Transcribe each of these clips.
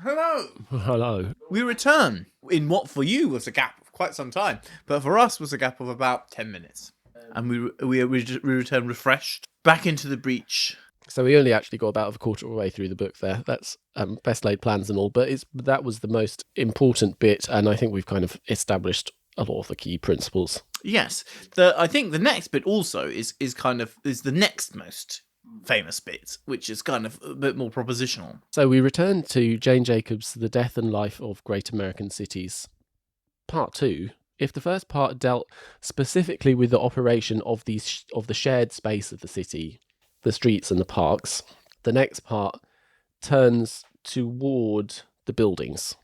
Hello. Hello. We return in what for you was a gap of quite some time, but for us was a gap of about 10 minutes. And we return refreshed back into the breach. So we only actually got about a quarter of the way through the book there. That's best laid plans and all, but that was the most important bit, and I think we've kind of established a lot of the key principles. Yes, I think the next bit also is the next most famous bit, which is kind of a bit more propositional. So we return to Jane Jacobs' The Death and Life of Great American Cities, Part 2. If the first part dealt specifically with the operation of the shared space of the city, the streets and the parks, the next part turns toward the buildings.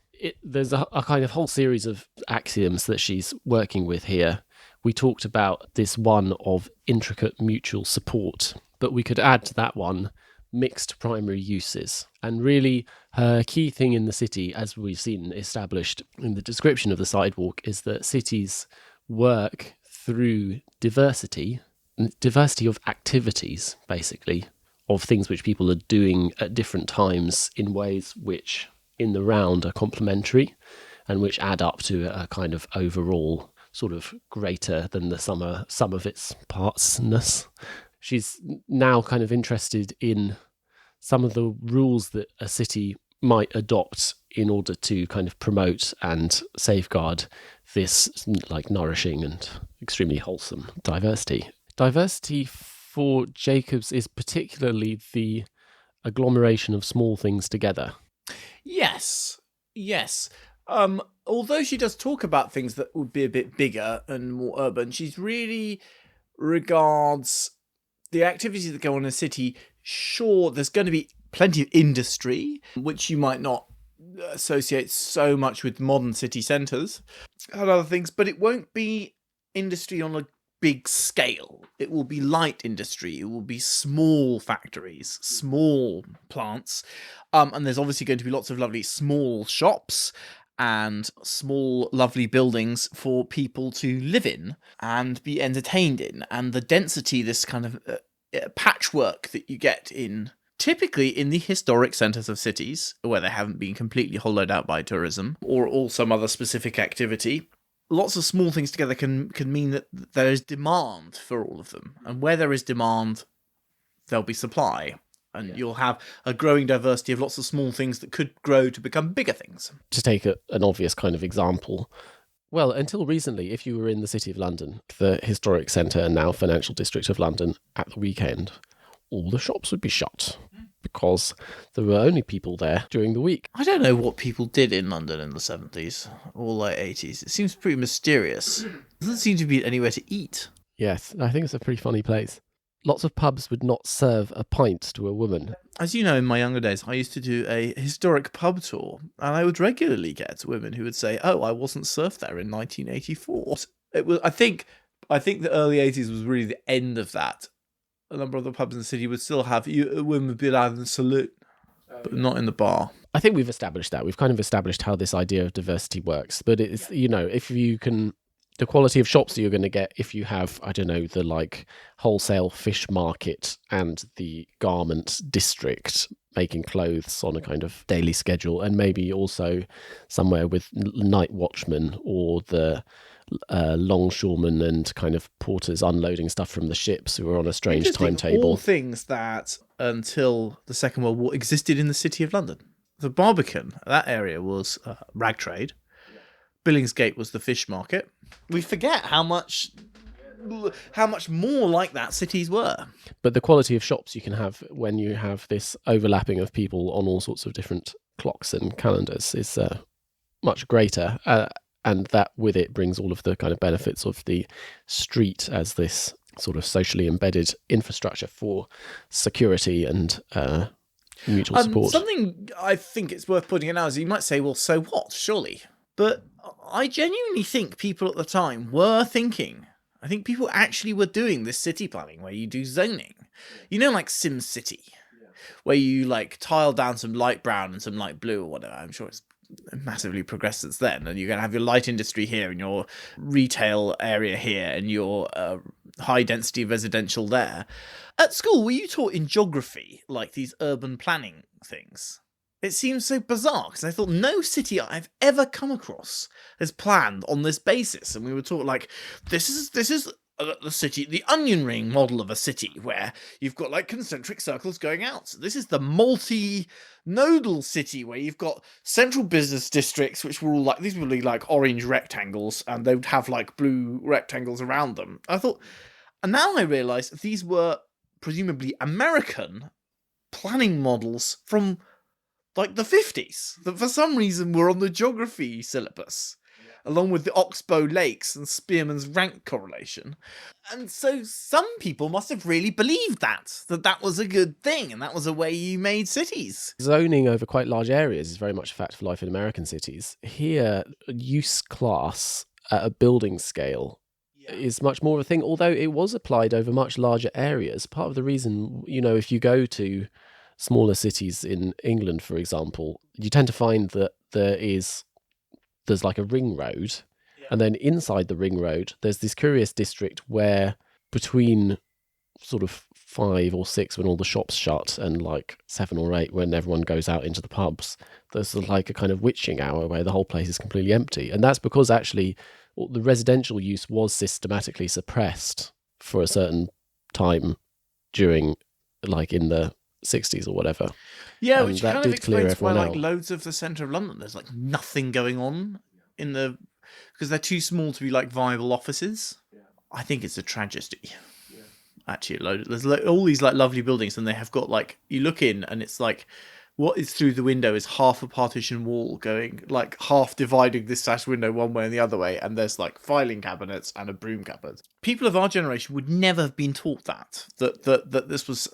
There's a kind of whole series of axioms that she's working with here. We talked about this one of intricate mutual support, but we could add to that one mixed primary uses. And really, her key thing in the city, as we've seen established in the description of the sidewalk, is that cities work through diversity of activities, basically, of things which people are doing at different times in ways which, in the round, are complementary and which add up to a kind of overall sort of greater than the sum of its partsness. She's now kind of interested in some of the rules that a city might adopt in order to kind of promote and safeguard this like nourishing and extremely wholesome diversity. Diversity for Jacobs is particularly the agglomeration of small things together. Yes. Although she does talk about things that would be a bit bigger and more urban, she's really regards the activities that go on in a city. Sure, there's going to be plenty of industry, which you might not associate so much with modern city centres and other things, but it won't be industry on a big scale. It will be light industry. It will be small factories, small plants. And there's obviously going to be lots of lovely small shops and small, lovely buildings for people to live in and be entertained in. And the density, this kind of patchwork that you get typically in the historic centres of cities, where they haven't been completely hollowed out by tourism or some other specific activity. Lots of small things together can mean that there is demand for all of them. And where there is demand, there'll be supply. And you'll have a growing diversity of lots of small things that could grow to become bigger things. To take an obvious kind of example, well, until recently, if you were in the City of London, the historic centre and now financial district of London, at the weekend, all the shops would be shut because there were only people there during the week. I don't know what people did in London in the 70s or late 80s. It seems pretty mysterious. There doesn't seem to be anywhere to eat. Yes, I think it's a pretty funny place. Lots of pubs would not serve a pint to a woman. As you know, in my younger days, I used to do a historic pub tour, and I would regularly get women who would say, "Oh, I wasn't served there in 1984." It was, I think the early 80s was really the end of that. A number of the pubs in the city would still have women would be allowed in the saloon, but not in the bar. I think we've established that. We've kind of established how this idea of diversity works. But it's, if you can, the quality of shops that you're going to get if you have, I don't know, the like wholesale fish market and the garment district making clothes on a kind of daily schedule, and maybe also somewhere with night watchmen or the longshoremen and kind of porters unloading stuff from the ships who are on a strange timetable. All things that until the Second World War existed in the City of London. The Barbican, that area was rag trade. Billingsgate was the fish market. We forget how much more like that cities were. But the quality of shops you can have when you have this overlapping of people on all sorts of different clocks and calendars is much greater. And that with it brings all of the kind of benefits of the street as this sort of socially embedded infrastructure for security and mutual support. Something I think it's worth pointing out is you might say, well, so what, surely? But I genuinely think people at the time were thinking. I think people actually were doing this city planning where you do zoning. You know, like Sim City, where you like tile down some light brown and some light blue or whatever. I'm sure it's massively progressed since then. And you're going to have your light industry here and your retail area here and your high density residential there. At school, were you taught in geography like these urban planning things? It seems so bizarre because I thought no city I've ever come across has planned on this basis. And we were talking like, this is the city, the onion ring model of a city where you've got like concentric circles going out. So this is the multi-nodal city where you've got central business districts, which were all like, these would be like orange rectangles and they would have like blue rectangles around them. I thought, and now I realise these were presumably American planning models from like the 50s that for some reason were on the geography syllabus, along with the Oxbow Lakes and Spearman's rank correlation. And so some people must have really believed that was a good thing and that was a way you made cities. Zoning over quite large areas is very much a fact of life in American cities. Here, use class at a building scale is much more of a thing, although it was applied over much larger areas. Part of the reason, if you go to smaller cities in England, for example, you tend to find that there's like a ring road, and then inside the ring road, there's this curious district where between sort of 5 or 6 when all the shops shut and like 7 or 8 when everyone goes out into the pubs, there's like a kind of witching hour where the whole place is completely empty. And that's because actually the residential use was systematically suppressed for a certain time during, like in the 60s or whatever. Yeah, which kind of explains why like loads of the centre of London there's like nothing going on because they're too small to be like viable offices. I think it's a tragedy. Actually, there's all these like lovely buildings and they have got like, you look in and it's like what is through the window is half a partition wall going like half dividing this sash window one way and the other way, and there's like filing cabinets and a broom cupboard. People of our generation would never have been taught that this was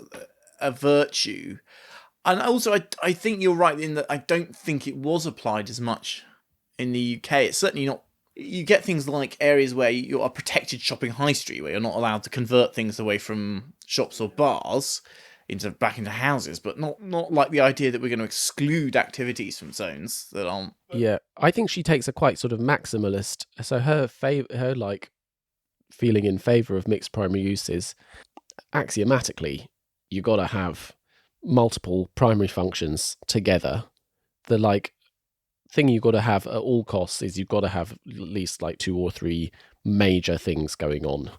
a virtue. And also I think you're right in that I don't think it was applied as much in the UK. It's certainly not. You get things like areas where you're a protected shopping high street where you're not allowed to convert things away from shops or bars back into houses, but not like the idea that we're going to exclude activities from zones that aren't. Yeah, I think she takes a quite sort of maximalist. So her like feeling in favour of mixed primary uses, axiomatically, you got to have multiple primary functions together. The like thing you've got to have at all costs is you've got to have at least like 2 or 3 major things going on,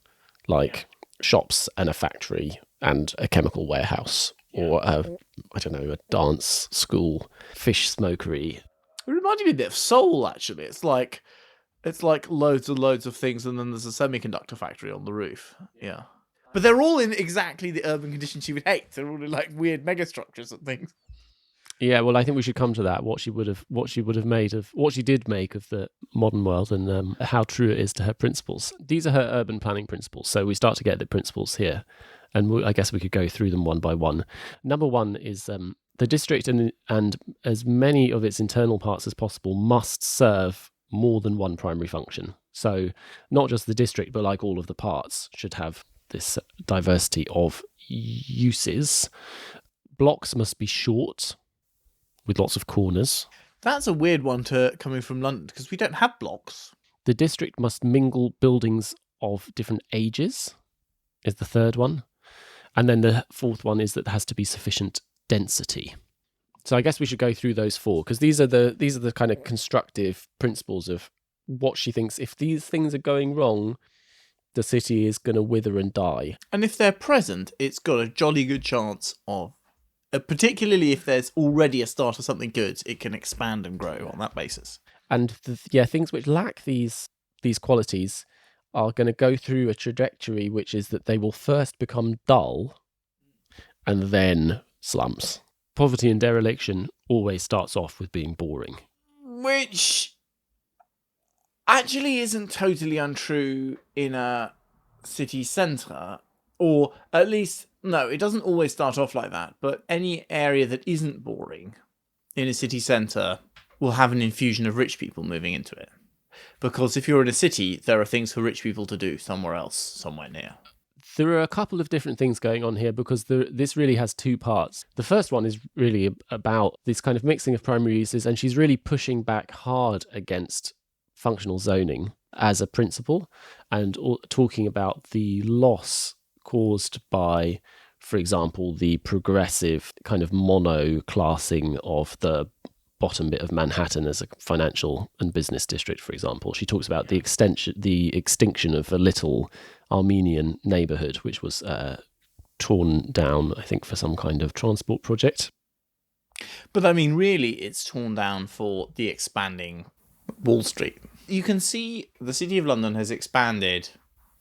like shops and a factory and a chemical warehouse, or a dance school, fish smokery. It reminded me a bit of Seoul, actually. It's like loads and loads of things, and then there's a semiconductor factory on the roof. Yeah. But they're all in exactly the urban conditions she would hate. They're all in like weird megastructures and things. Yeah, well, I think we should come to that. What she did make of the modern world, and how true it is to her principles. These are her urban planning principles. So we start to get the principles here, and I guess we could go through them one by one. Number 1 is the district and as many of its internal parts as possible must serve more than one primary function. So not just the district, but like all of the parts should have this diversity of uses. Blocks must be short, with lots of corners. That's a weird one coming from London, because we don't have blocks. The district must mingle buildings of different ages, is the third one. And then the fourth one is that there has to be sufficient density. So I guess we should go through those 4, because these are the kind of constructive principles of what she thinks. If these things are going wrong, the city is going to wither and die. And if they're present, it's got a jolly good chance of, particularly if there's already a start of something good, it can expand and grow on that basis. And things which lack these qualities are going to go through a trajectory which is that they will first become dull and then slumps. Poverty and dereliction always starts off with being boring. Which actually isn't totally untrue in a city centre, or at least, no, it doesn't always start off like that, but any area that isn't boring in a city centre will have an infusion of rich people moving into it. Because if you're in a city, there are things for rich people to do somewhere else, somewhere near. There are a couple of different things going on here, because this really has 2 parts. The first one is really about this kind of mixing of primary uses, and she's really pushing back hard against functional zoning as a principle, and talking about the loss caused by for example, the progressive kind of mono-classing of the bottom bit of Manhattan as a financial and business district, for example. She talks about the extinction of a little Armenian neighborhood, which was torn down, I think, for some kind of transport project. But I mean, really, it's torn down for the expanding Wall Street. You can see the City of London has expanded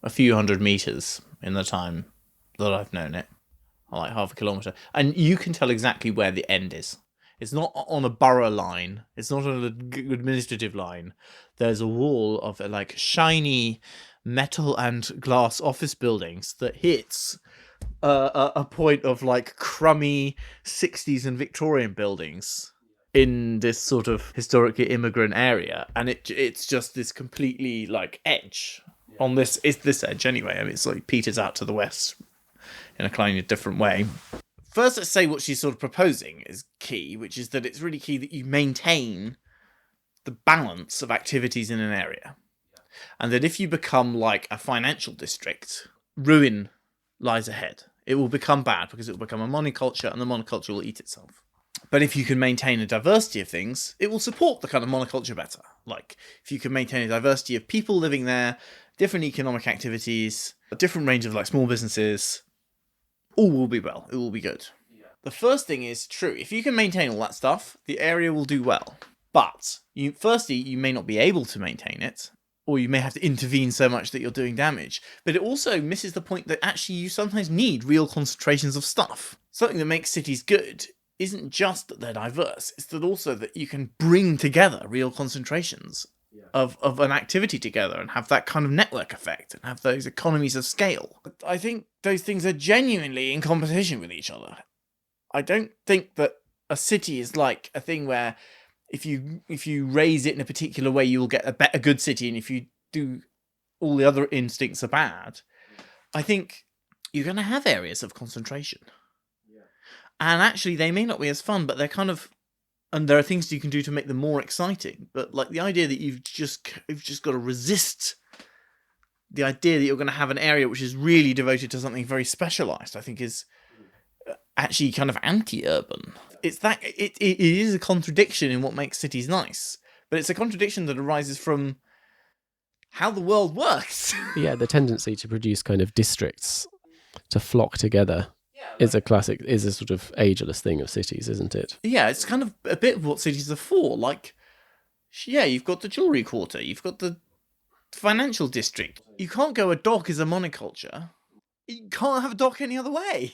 a few hundred meters in the time that I've known it, like half a kilometre. And you can tell exactly where the end is. It's not on a borough line. It's not on an administrative line. There's a wall of like shiny metal and glass office buildings that hits a point of like crummy 60s and Victorian buildings in this sort of historically immigrant area, and it's just this completely like edge on this. It's this edge anyway. I mean, it's like peters out to the west in a kind of different way. First, let's say what she's sort of proposing is key, which is that it's really key that you maintain the balance of activities in an area, and that if you become like a financial district, ruin lies ahead. It will become bad because it will become a monoculture, and the monoculture will eat itself. But if you can maintain a diversity of things, it will support the kind of monoculture better. Like, if you can maintain a diversity of people living there, different economic activities, a different range of like small businesses, all will be well. It will be good. Yeah. The first thing is true. If you can maintain all that stuff, the area will do well. But firstly, you may not be able to maintain it, or you may have to intervene so much that you're doing damage. But it also misses the point that actually you sometimes need real concentrations of stuff. Something that makes cities good isn't just that they're diverse, it's that also that you can bring together real concentrations of an activity together and have that kind of network effect and have those economies of scale. I think those things are genuinely in competition with each other. I don't think that a city is like a thing where if you raise it in a particular way, you will get a good city, and if you do, all the other instincts are bad. I think you're going to have areas of concentration. Yeah. And actually, they may not be as fun, but they're kind of, and there are things you can do to make them more exciting. But like the idea that you've just got to resist the idea that you're going to have an area which is really devoted to something very specialized, I think is actually kind of anti-urban. It's that it is a contradiction in what makes cities nice, but it's a contradiction that arises from how the world works. Yeah, the tendency to produce kind of districts to flock together is a sort of ageless thing of cities, isn't it? Yeah, it's kind of a bit of what cities are for. Like, yeah, you've got the jewelry quarter, you've got the financial district. You can't go a dock is a monoculture. You can't have a dock any other way.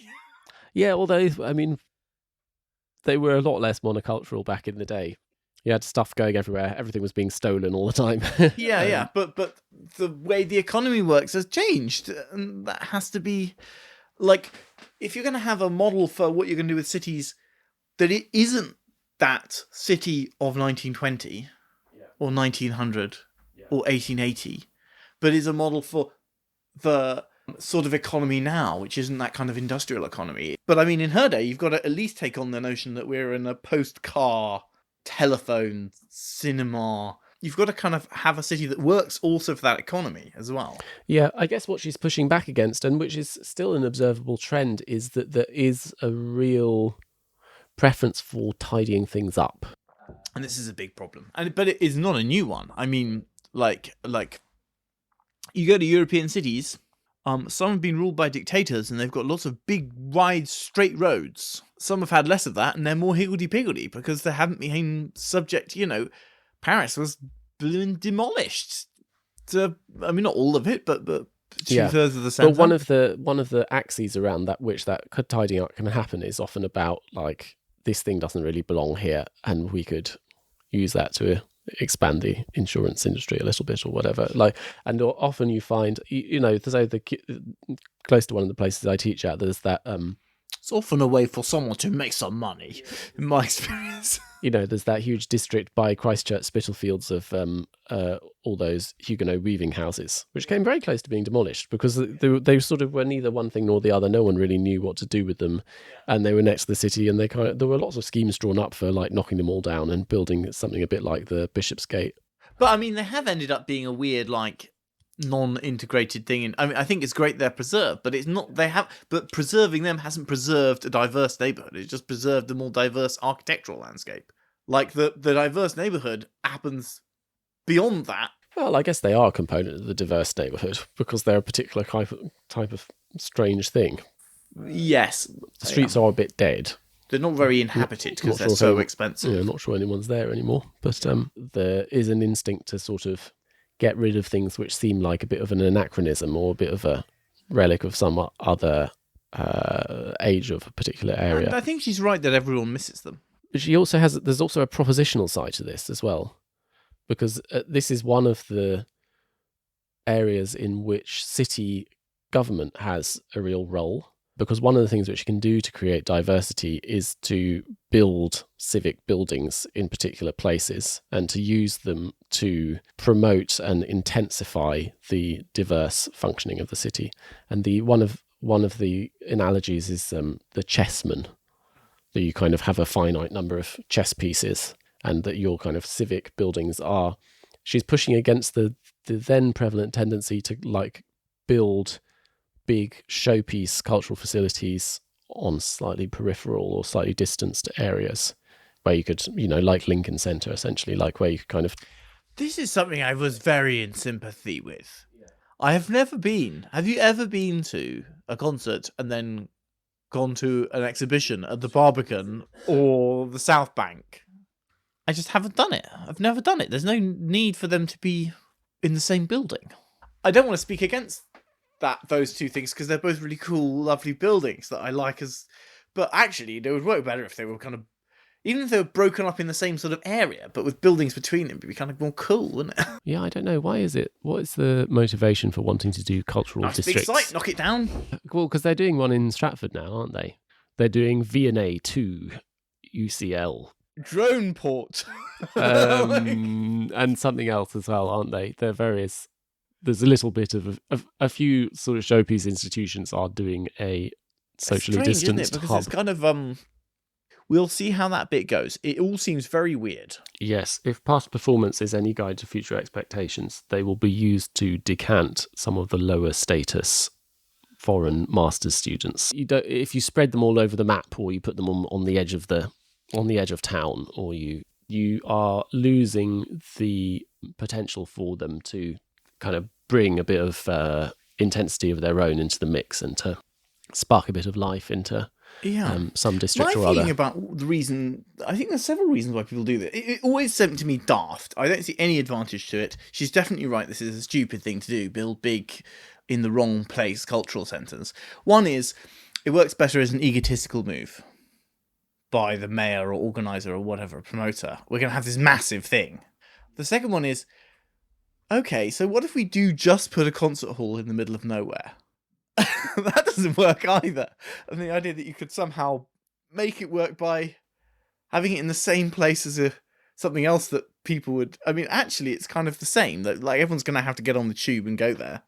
Yeah, although, I mean, they were a lot less monocultural back in the day. You had stuff going everywhere. Everything was being stolen all the time. Yeah. But the way the economy works has changed. And that has to be, like, if you're going to have a model for what you're going to do with cities, that it isn't that city of 1920 or 1900 or 1880, but is a model for the sort of economy now, which isn't that kind of industrial economy. But I mean, in her day, you've got to at least take on the notion that we're in a post-car, telephone, cinema. You've got to kind of have a city that works also for that economy as well. Yeah, I guess what she's pushing back against, and which is still an observable trend, is that there is a real preference for tidying things up. And this is a big problem. But it is not a new one. I mean, like you go to European cities, some have been ruled by dictators and they've got lots of big, wide, straight roads. Some have had less of that and they're more higgledy-piggledy because they haven't been subject, Paris was demolished. I mean, not all of it, but 2/3 of the centre. But one of the axes around that which that tidying up can happen is often about, like, this thing doesn't really belong here and we could use that to expand the insurance industry a little bit or whatever. Like, and often you find, close to one of the places I teach at, there's that it's often a way for someone to make some money, in my experience. There's that huge district by Christchurch Spitalfields of all those Huguenot weaving houses, which came very close to being demolished because they sort of were neither one thing nor the other. No one really knew what to do with them, and they were next to the city. And there were lots of schemes drawn up for like knocking them all down and building something a bit like the Bishopsgate. But I mean, they have ended up being a weird, like, non-integrated thing. I mean, I think it's great they're preserved, but it's not. But preserving them hasn't preserved a diverse neighborhood. It's just preserved a more diverse architectural landscape. Like the diverse neighborhood happens beyond that. Well, I guess they are a component of the diverse neighborhood because they're a particular type of strange thing. Yes, The streets are a bit dead. they're not very inhabited because they're sure so if expensive. Not sure anyone's there anymore. But there is an instinct to sort of get rid of things which seem like a bit of an anachronism or a bit of a relic of some other age of a particular area. And I think she's right that everyone misses them. But there's also a propositional side to this as well, because this is one of the areas in which city government has a real role. Because one of the things which you can do to create diversity is to build civic buildings in particular places and to use them to promote and intensify the diverse functioning of the city. And one of the analogies is the chessman, that you kind of have a finite number of chess pieces and that your kind of civic buildings are. She's pushing against the then prevalent tendency to like build big showpiece cultural facilities on slightly peripheral or slightly distanced areas where you could, like Lincoln Center, essentially, like where you could kind of... This is something I was very in sympathy with. I have never been. Have you ever been to a concert and then gone to an exhibition at the Barbican or the South Bank? I just haven't done it. I've never done it. There's no need for them to be in the same building. I don't want to speak against those two things because they're both really cool, lovely buildings that I like but actually they would work better if they were kind of, even if they were broken up in the same sort of area, but with buildings between them, it'd be kind of more cool, wouldn't it? Yeah, I don't know. Why is it? What is the motivation for wanting to do cultural districts? Big site, knock it down. Well, because they're doing one in Stratford now, aren't they? They're doing V&A 2 UCL. Drone port. And something else as well, aren't they? There's a little bit of a few sort of showpiece institutions are doing a socially distanced isn't it? Because hub. It's kind of we'll see how that bit goes. It all seems very weird. Yes, if past performance is any guide to future expectations, they will be used to decant some of the lower status foreign master's students. If you spread them all over the map, or you put them on the edge of town, or you are losing the potential for them to kind of bring a bit of intensity of their own into the mix and to spark a bit of life into some district or other. My feeling about the reason, I think there's several reasons why people do that. It always seemed to me daft. I don't see any advantage to it. She's definitely right. This is a stupid thing to do. Build big in the wrong place cultural centres. One is, it works better as an egotistical move by the mayor or organiser or whatever, promoter. We're going to have this massive thing. The second one is, okay, so what if we do just put a concert hall in the middle of nowhere? That doesn't work either. And the idea that you could somehow make it work by having it in the same place as something else that people would... I mean, actually, it's kind of the same. That like everyone's going to have to get on the tube and go there,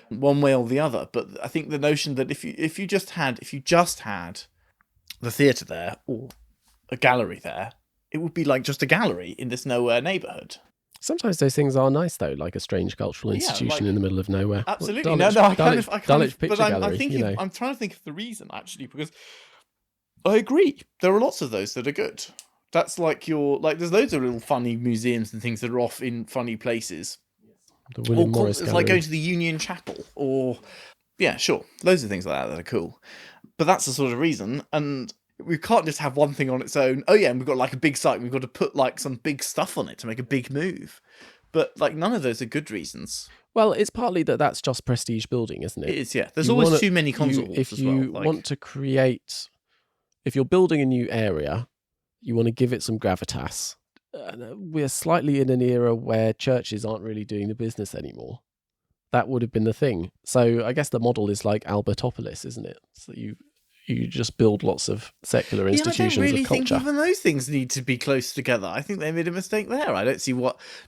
one way or the other. But I think the notion that if you just had the theatre there or a gallery there, it would be like just a gallery in this nowhere neighbourhood. Sometimes those things are nice, though, like a strange cultural institution in the middle of nowhere. Absolutely. Well, Dulwich But I'm trying to think of the reason, actually, because I agree. There are lots of those that are good. That's like there's loads of little funny museums and things that are off in funny places. The William Morris It's Gallery. like going to the Union Chapel or, yeah, sure. Loads of things like that are cool. But that's the sort of reason. And we can't just have one thing on its own. Oh yeah, and we've got like a big site. We've got to put like some big stuff on it to make a big move. But like none of those are good reasons. Well, it's partly that's just prestige building, isn't it? It is, yeah. There's always too many concert halls if as well. you want to create, if you're building a new area, you want to give it some gravitas. We're slightly in an era where churches aren't really doing the business anymore. That would have been the thing. So I guess the model is like Albertopolis, isn't it? So you just build lots of secular institutions I don't really of culture. think even those things need to be close together. I think they made a mistake there. I don't see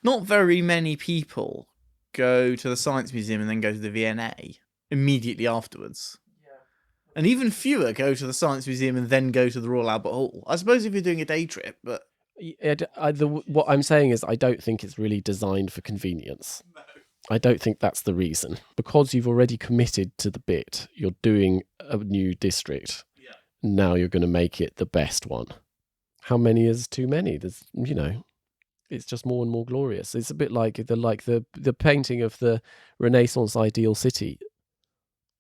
not very many people go to the Science Museum and then go to the V&A immediately afterwards. Yeah. And even fewer go to the Science Museum and then go to the Royal Albert Hall. I suppose if you're doing a day trip, but... What I'm saying is I don't think it's really designed for convenience. No. I don't think that's the reason. Because you've already committed to the bit, you're doing a new district. Yeah. Now you're going to make it the best one. How many is too many? There's, it's just more and more glorious. It's a bit like the painting of the Renaissance ideal city.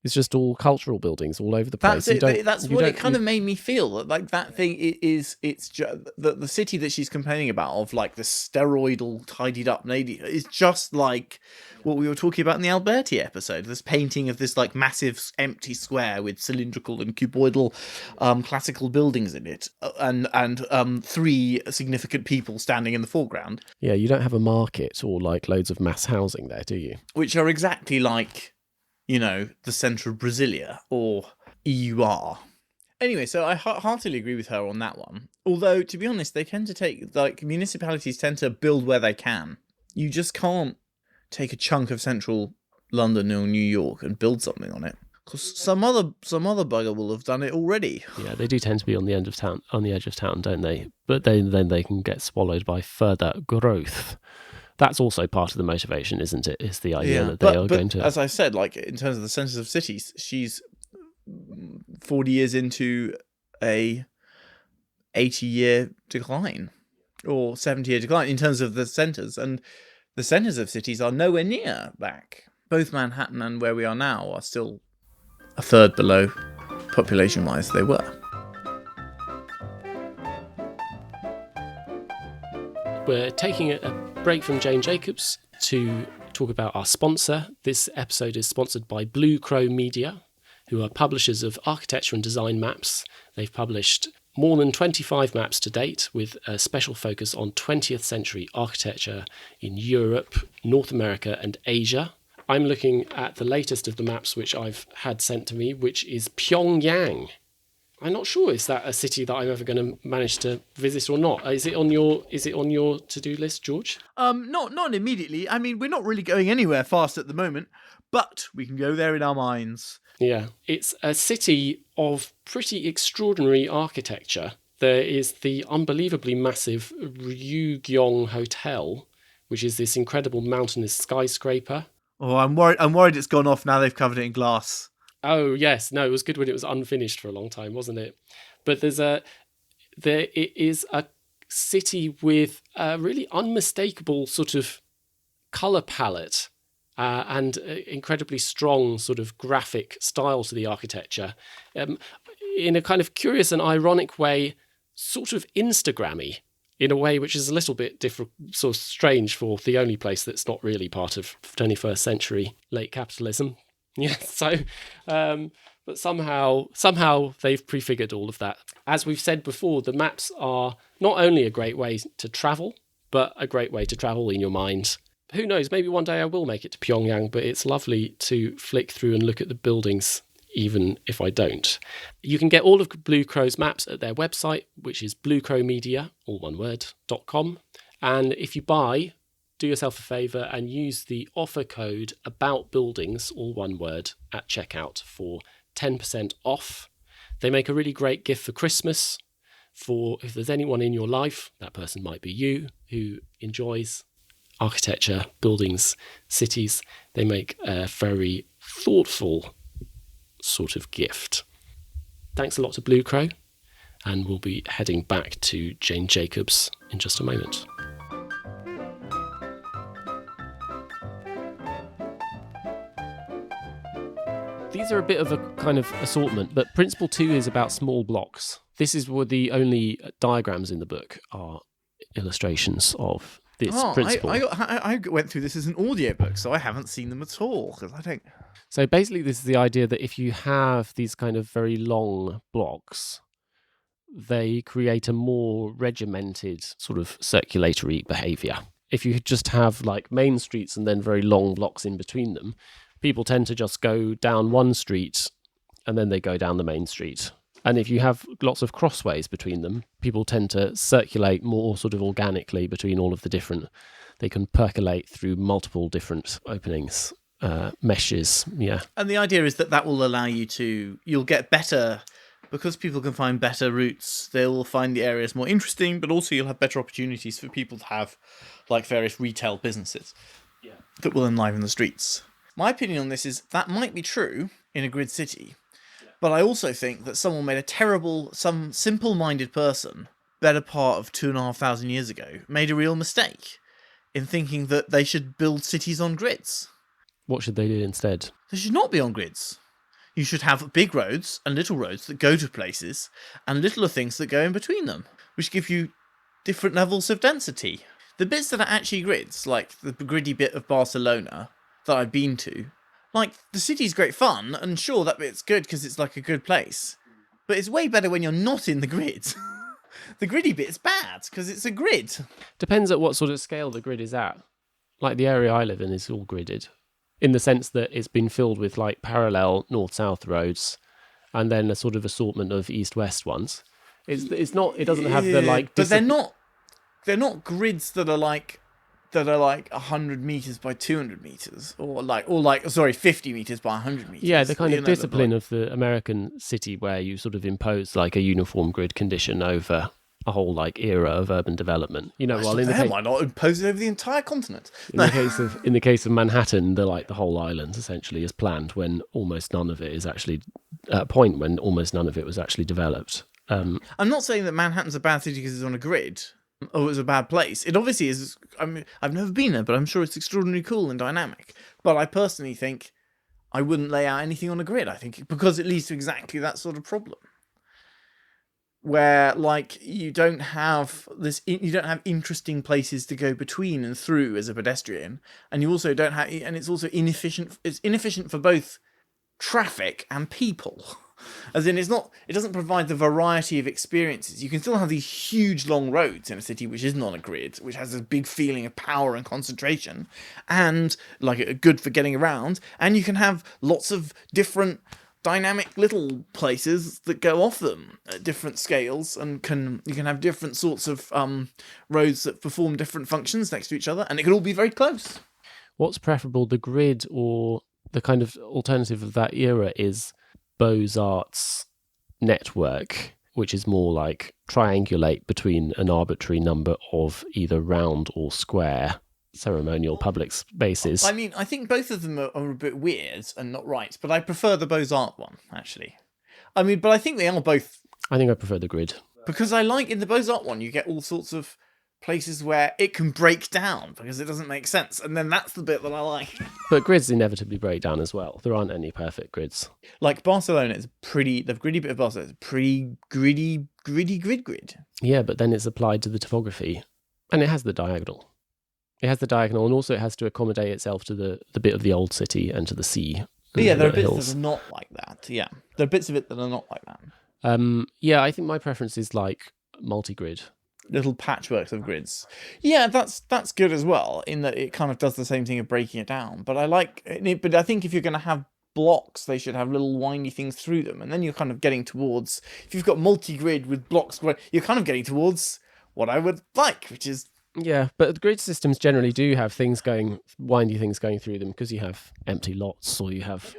It's just all cultural buildings all over the place. That's it. That's what it kind of made me feel. Like that thing it's just the city that she's complaining about, of like the steroidal, tidied up lady, is just like what we were talking about in the Alberti episode. This painting of this like massive empty square with cylindrical and cuboidal classical buildings in it, and three significant people standing in the foreground. Yeah, you don't have a market or like loads of mass housing there, do you? Which are exactly like, the centre of Brasilia or EUR. Anyway, so I heartily agree with her on that one. Although, to be honest, they tend to take, like, municipalities tend to build where they can. You just can't take a chunk of central London or New York and build something on it, because some other bugger will have done it already. Yeah, they do tend to be on the edge of town, don't they? But then they can get swallowed by further growth. That's also part of the motivation, isn't it? Is the idea that they are going to... As I said, like, in terms of the centres of cities, she's 40 years into a 80-year decline, or 70-year decline in terms of the centres, and the centres of cities are nowhere near back. Both Manhattan and where we are now are still a third below population-wise they were. We're taking a break from Jane Jacobs to talk about our sponsor. This episode is sponsored by Blue Crow Media, who are publishers of architecture and design maps. They've published more than 25 maps to date, with a special focus on 20th century architecture in Europe, North America and Asia. I'm looking at the latest of the maps which I've had sent to me, which is Pyongyang. I'm not sure, is that a city that I'm ever going to manage to visit or not? Is it on your to-do list, George? Not immediately. I mean, we're not really going anywhere fast at the moment, but we can go there in our minds. Yeah, it's a city of pretty extraordinary architecture. There is the unbelievably massive Ryugyong Hotel, which is this incredible mountainous skyscraper. Oh, I'm worried it's gone off now they've covered it in glass. Oh yes, no, it was good when it was unfinished for a long time, wasn't it? But it is a city with a really unmistakable sort of colour palette and incredibly strong sort of graphic style to the architecture, in a kind of curious and ironic way, sort of Instagrammy, in a way which is a little bit different, sort of strange for the only place that's not really part of 21st century late capitalism. Yeah, so, but somehow they've prefigured all of that. As we've said before, the maps are not only a great way to travel, but a great way to travel in your mind. Who knows, maybe one day I will make it to Pyongyang, but it's lovely to flick through and look at the buildings, even if I don't. You can get all of Blue Crow's maps at their website, which is bluecrowmedia, all one word, .com. And if you buy, do yourself a favour and use the offer code ABOUTBUILDINGS, all one word, at checkout for 10% off. They make a really great gift for Christmas. For if there's anyone in your life, that person might be you, who enjoys architecture, buildings, cities, they make a very thoughtful sort of gift. Thanks a lot to Blue Crow, and we'll be heading back to Jane Jacobs in just a moment. These are a bit of a kind of assortment, but Principle 2 is about small blocks. This is where the only diagrams in the book are illustrations of this principle. I went through this as an audiobook, so I haven't seen them at all, because I don't... So basically this is the idea that if you have these kind of very long blocks, they create a more regimented sort of circulatory behaviour. If you just have like main streets and then very long blocks in between them, people tend to just go down one street and then they go down the main street. And if you have lots of crossways between them, people tend to circulate more sort of organically between all of the different... They can percolate through multiple different openings, meshes, yeah. And the idea is that will allow you to... You'll get better... Because people can find better routes, they'll find the areas more interesting, but also you'll have better opportunities for people to have like various retail businesses. that will enliven the streets. My opinion on this is that might be true in a grid city, but I also think that some simple-minded person, better part of 2,500 years ago, made a real mistake in thinking that they should build cities on grids. What should they do instead? They should not be on grids. You should have big roads and little roads that go to places, and littler things that go in between them, which give you different levels of density. The bits that are actually grids, like the griddy bit of Barcelona that I've been to, like, the city's great fun, and sure, that bit's good because it's like a good place, but it's way better when you're not in the grid. The griddy bit's bad because it's a grid. Depends at what sort of scale the grid is at. Like the area I live in is all gridded, in the sense that it's been filled with like parallel north-south roads, and then a sort of assortment of east-west ones. It doesn't have the like. But they're not grids that are like 100 meters by 200 meters, or 50 meters by 100 meters. Yeah, the kind of discipline of the American city where you sort of impose like a uniform grid condition over a whole like era of urban development. You know, while why not impose it over the entire continent? In the case of Manhattan, the whole island essentially is planned when almost none of it is actually at a point when almost none of it was actually developed. I'm not saying that Manhattan's a bad city because it's on a grid. Oh, it's a bad place. It obviously is. I mean, I've never been there, but I'm sure it's extraordinarily cool and dynamic. But I personally think I wouldn't lay out anything on a grid. I think because it leads to exactly that sort of problem, where like you don't have interesting places to go between and through as a pedestrian, and you also don't have, and it's also inefficient. It's inefficient for both traffic and people. As in, it doesn't provide the variety of experiences. You can still have these huge long roads in a city which isn't on a grid, which has this big feeling of power and concentration, and like good for getting around. And you can have lots of different dynamic little places that go off them at different scales, and you can have different sorts of roads that perform different functions next to each other, and it can all be very close. What's preferable, the grid or the kind of alternative of that era is Beaux-Arts network, which is more like triangulate between an arbitrary number of either round or square ceremonial public spaces. I mean, I think both of them are a bit weird and not right, but I prefer the Beaux-Arts one, actually. I mean, but I think they are both. I think I prefer the grid. Because I like, in the Beaux-Arts one, you get all sorts of places where it can break down because it doesn't make sense, and then that's the bit that I like. But grids inevitably break down as well. There aren't any perfect grids. Like Barcelona is the gritty bit of Barcelona is a pretty grid. Yeah, but then it's applied to the topography, and it has the diagonal. It has the diagonal, and also it has to accommodate itself to the bit of the old city and to the sea. But yeah, there are bits that are not like that. Yeah, there are bits of it that are not like that. Yeah, I think my preference is like multi-grid. Little patchworks of grids. Yeah, that's good as well, in that it kind of does the same thing of breaking it down. But I think if you're going to have blocks, they should have little windy things through them, and then you're kind of getting towards, if you've got multi-grid with blocks, you're kind of getting towards what I would like, which is. Yeah, but the grid systems generally do have windy things going through them, because you have empty lots, or you have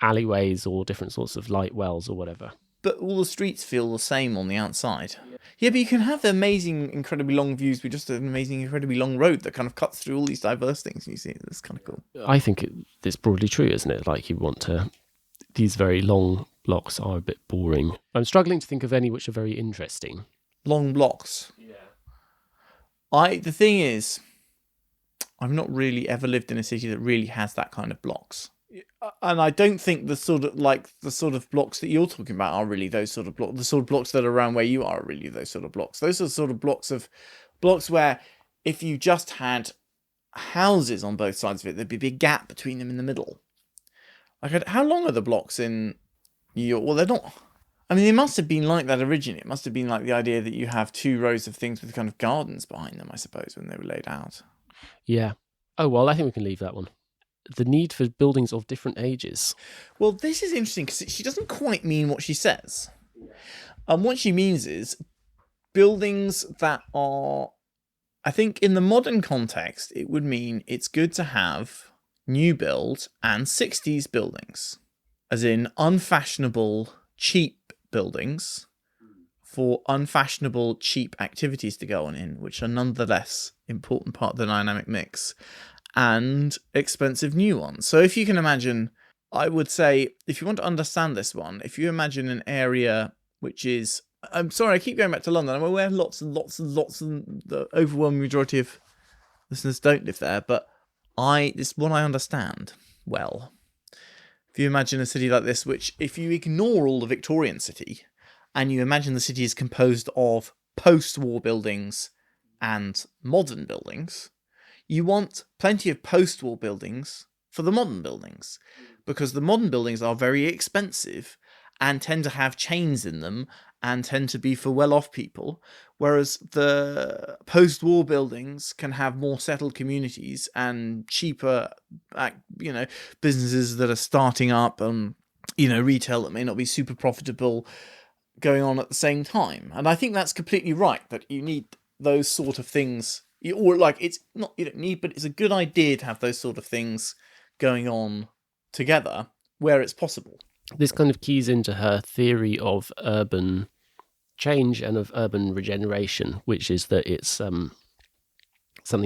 alleyways, or different sorts of light wells, or whatever. But all the streets feel the same on the outside. Yeah, but you can have the amazing, incredibly long views with just an amazing, incredibly long road that kind of cuts through all these diverse things. You see, it's kind of cool. I think it's broadly true, isn't it? Like, these very long blocks are a bit boring. I'm struggling to think of any which are very interesting. Long blocks. Yeah. The thing is, I've not really ever lived in a city that really has that kind of blocks. And I don't think the sort of blocks that you're talking about are really those sort of blocks. The sort of blocks that are around where you are really those sort of blocks. Those are sort of blocks where if you just had houses on both sides of it, there'd be a big gap between them in the middle. Like, how long are the blocks in New York? Well, they're not. I mean, it must have been like that originally. It must have been like the idea that you have two rows of things with kind of gardens behind them, I suppose, when they were laid out. Yeah. Oh, well, I think we can leave that one. The need for buildings of different ages. Well, this is interesting because she doesn't quite mean what she says. What she means is buildings that are, I think in the modern context, it would mean it's good to have new build and 60s buildings, as in unfashionable, cheap buildings for unfashionable, cheap activities to go on in, which are nonetheless important part of the dynamic mix. and expensive new ones. So if you can imagine, I would say, if you want to understand this one, if you imagine an area which is, I'm sorry, I keep going back to London. I'm aware lots and lots and lots, and the overwhelming majority of listeners don't live there, but it's what I understand well. If you imagine a city like this, which if you ignore all the Victorian city, and you imagine the city is composed of post-war buildings and modern buildings, you want plenty of post-war buildings for the modern buildings, because the modern buildings are very expensive and tend to have chains in them and tend to be for well-off people, whereas the post-war buildings can have more settled communities and cheaper, businesses that are starting up and, retail that may not be super profitable going on at the same time. And I think that's completely right, that you need those sort of things, it's not, you don't need, but it's a good idea to have those sort of things going on together where it's possible. This kind of keys into her theory of urban change and of urban regeneration, which is that it's something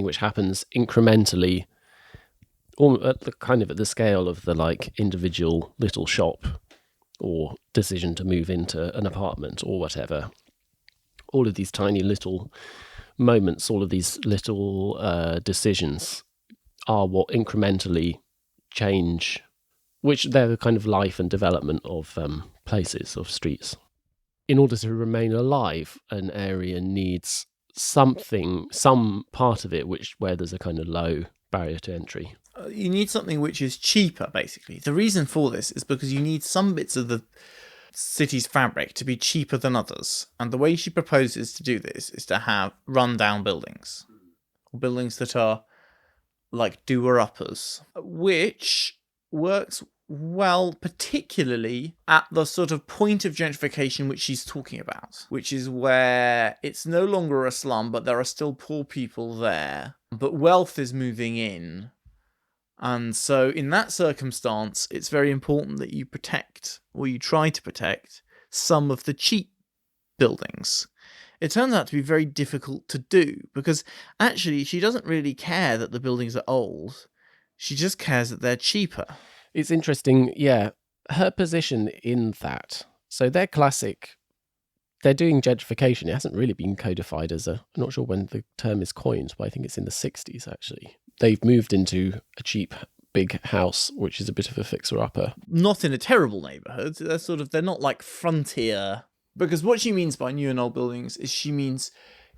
which happens incrementally, or at the scale of the individual little shop or decision to move into an apartment or whatever. All of these tiny little moments, all of these little decisions are what incrementally change, which they're the kind of life and development of places, of streets. In order to remain alive, an area needs some part of it where there's a kind of low barrier to entry. You need something which is cheaper, basically. The reason for this is because you need some bits of the city's fabric to be cheaper than others. And the way she proposes to do this is to have run-down buildings. Or buildings that are like doer-uppers, which works well, particularly at the sort of point of gentrification which she's talking about, which is where it's no longer a slum, but there are still poor people there, but wealth is moving in. And so in that circumstance, it's very important that you protect, or you try to protect, some of the cheap buildings. It turns out to be very difficult to do, because actually she doesn't really care that the buildings are old. She just cares that they're cheaper. It's interesting, yeah, her position in that. So they're doing gentrification. It hasn't really been codified I'm not sure when the term is coined, but I think it's in the 60s, actually. They've moved into a cheap, big house, which is a bit of a fixer-upper. Not in a terrible neighbourhood. They're not like frontier. Because what she means by new and old buildings is she means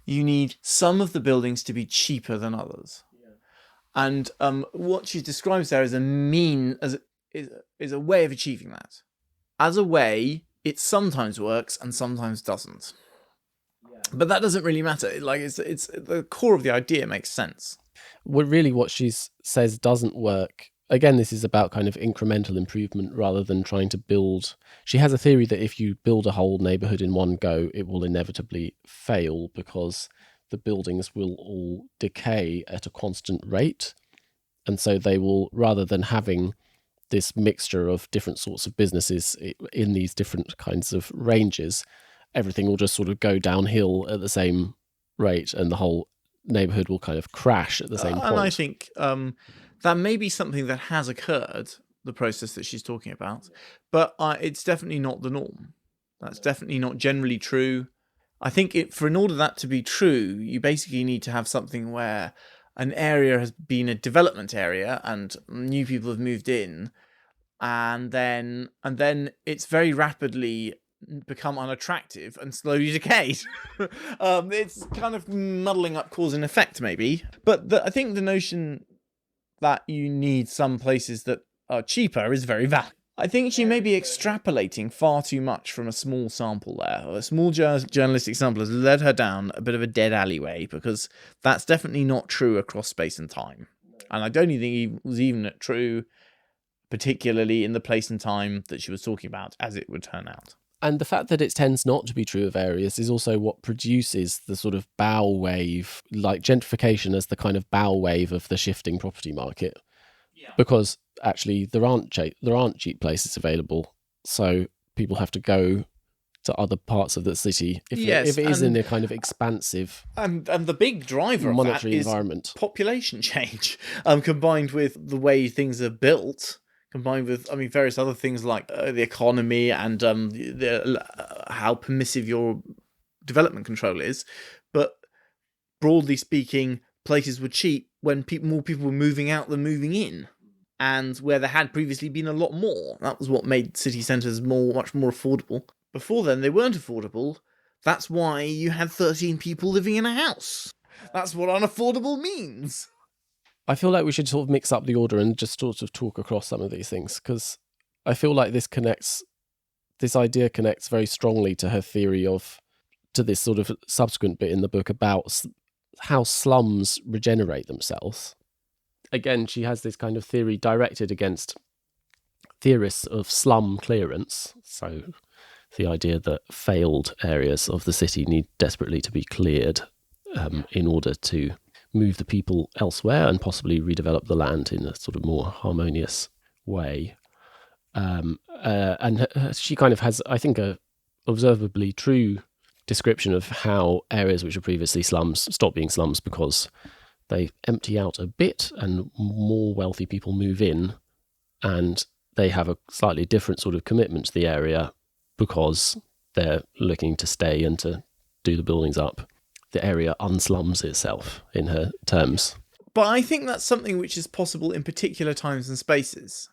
you need some of the buildings to be cheaper than others. And what she describes there as is a way of achieving that. As a way, it sometimes works and sometimes doesn't. Yeah. But that doesn't really matter. It's the core of the idea makes sense. What she says doesn't work. Again, this is about kind of incremental improvement rather than trying to build. She has a theory that if you build a whole neighbourhood in one go, it will inevitably fail because the buildings will all decay at a constant rate. And so they will, rather than having this mixture of different sorts of businesses in these different kinds of ranges, everything will just sort of go downhill at the same rate and the whole neighbourhood will kind of crash at the same point. And I think that may be something that has occurred, the process that she's talking about, but it's definitely not the norm. That's definitely not generally true. I think in order that to be true, you basically need to have something where an area has been a development area and new people have moved in, and then it's very rapidly become unattractive and slowly decayed. It's kind of muddling up cause and effect, maybe. But I think the notion that you need some places that are cheaper is very valid. I think she may be extrapolating far too much from a small sample there. A small journalistic sample has led her down a bit of a dead alleyway, because that's definitely not true across space and time. And I don't even think it was even true, particularly in the place and time that she was talking about, as it would turn out. And the fact that it tends not to be true of areas is also what produces the sort of bow wave, like gentrification as the kind of bow wave of the shifting property market. Yeah. Because actually there aren't cheap places available, so people have to go to other parts of the city if Yes, it is in and- a kind of expansive And the big driver of that monetary is environment. population change, combined with the way things are built, combined with, I mean, various other things like the economy and how permissive your development control is. But broadly speaking, places were cheap when more people were moving out than moving in. And where there had previously been a lot more. That was what made city centres much more affordable. Before then, they weren't affordable. That's why you had 13 people living in a house. That's what unaffordable means. I feel like we should sort of mix up the order and just sort of talk across some of these things, because I feel like this idea connects very strongly to her theory to this sort of subsequent bit in the book about how slums regenerate themselves. Again, she has this kind of theory directed against theorists of slum clearance. So the idea that failed areas of the city need desperately to be cleared in order to move the people elsewhere and possibly redevelop the land in a sort of more harmonious way. And she kind of has, I think, a observably true description of how areas which were previously slums stop being slums because they empty out a bit and more wealthy people move in, and they have a slightly different sort of commitment to the area because they're looking to stay and to do the buildings up. The area unslums itself, in her terms. But I think that's something which is possible in particular times and spaces,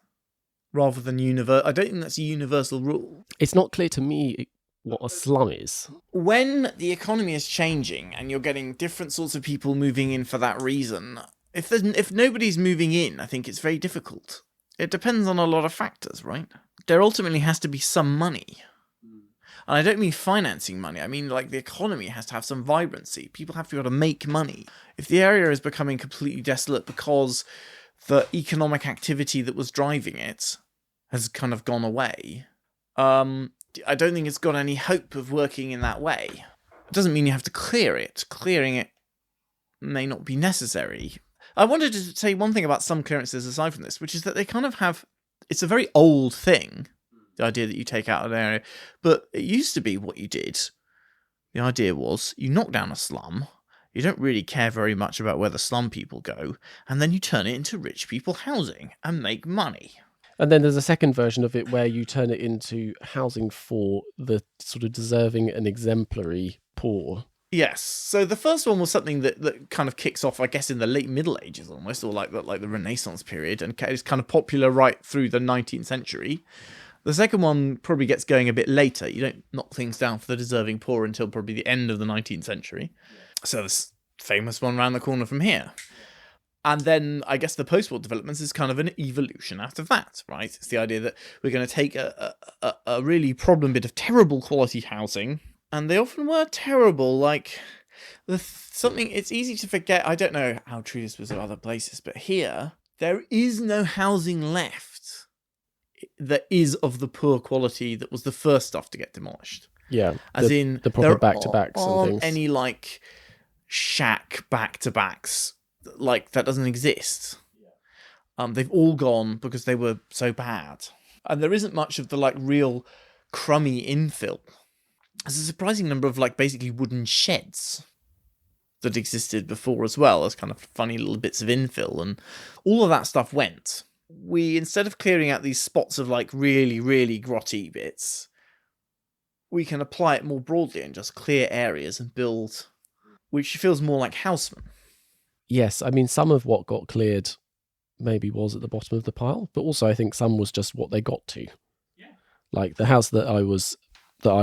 rather than I don't think that's a universal rule. It's not clear to me what a slum is. When the economy is changing and you're getting different sorts of people moving in for that reason, if nobody's moving in, I think it's very difficult. It depends on a lot of factors, right? There ultimately has to be some money. And I don't mean financing money. I mean, like, the economy has to have some vibrancy. People have to be able to make money. If the area is becoming completely desolate because the economic activity that was driving it has kind of gone away, I don't think it's got any hope of working in that way. It doesn't mean you have to clear it. Clearing it may not be necessary. I wanted to say one thing about some clearances aside from this, which is that they kind of have... It's a very old thing, the idea that you take out an area, but it used to be what you did. The idea was you knock down a slum, you don't really care very much about where the slum people go, and then you turn it into rich people housing and make money. And then there's a second version of it where you turn it into housing for the sort of deserving and exemplary poor. Yes. So the first one was something that kind of kicks off, I guess, in the late Middle Ages almost, or like the Renaissance period, and is kind of popular right through the 19th century. The second one probably gets going a bit later. You don't knock things down for the deserving poor until probably the end of the 19th century. So this famous one round the corner from here. And then I guess the post-war developments is kind of an evolution out of that, right? It's the idea that we're going to take a really problem bit of terrible quality housing, and they often were terrible, like something it's easy to forget. I don't know how true this was of other places, but here, there is no housing left that is of the poor quality that was the first stuff to get demolished. Yeah, As in, the proper back-to-backs and aren't things. any, like, shack back-to-backs. Like, that doesn't exist. They've all gone because they were so bad. And there isn't much of the, like, real crummy infill. There's a surprising number of, like, basically wooden sheds that existed before as well as kind of funny little bits of infill, and all of that stuff went. We, instead of clearing out these spots of, like, really, really grotty bits, we can apply it more broadly and just clear areas and build, which feels more like Houseman. Yes, I mean, some of what got cleared maybe was at the bottom of the pile, but also I think some was just what they got to. Yeah. Like the house that I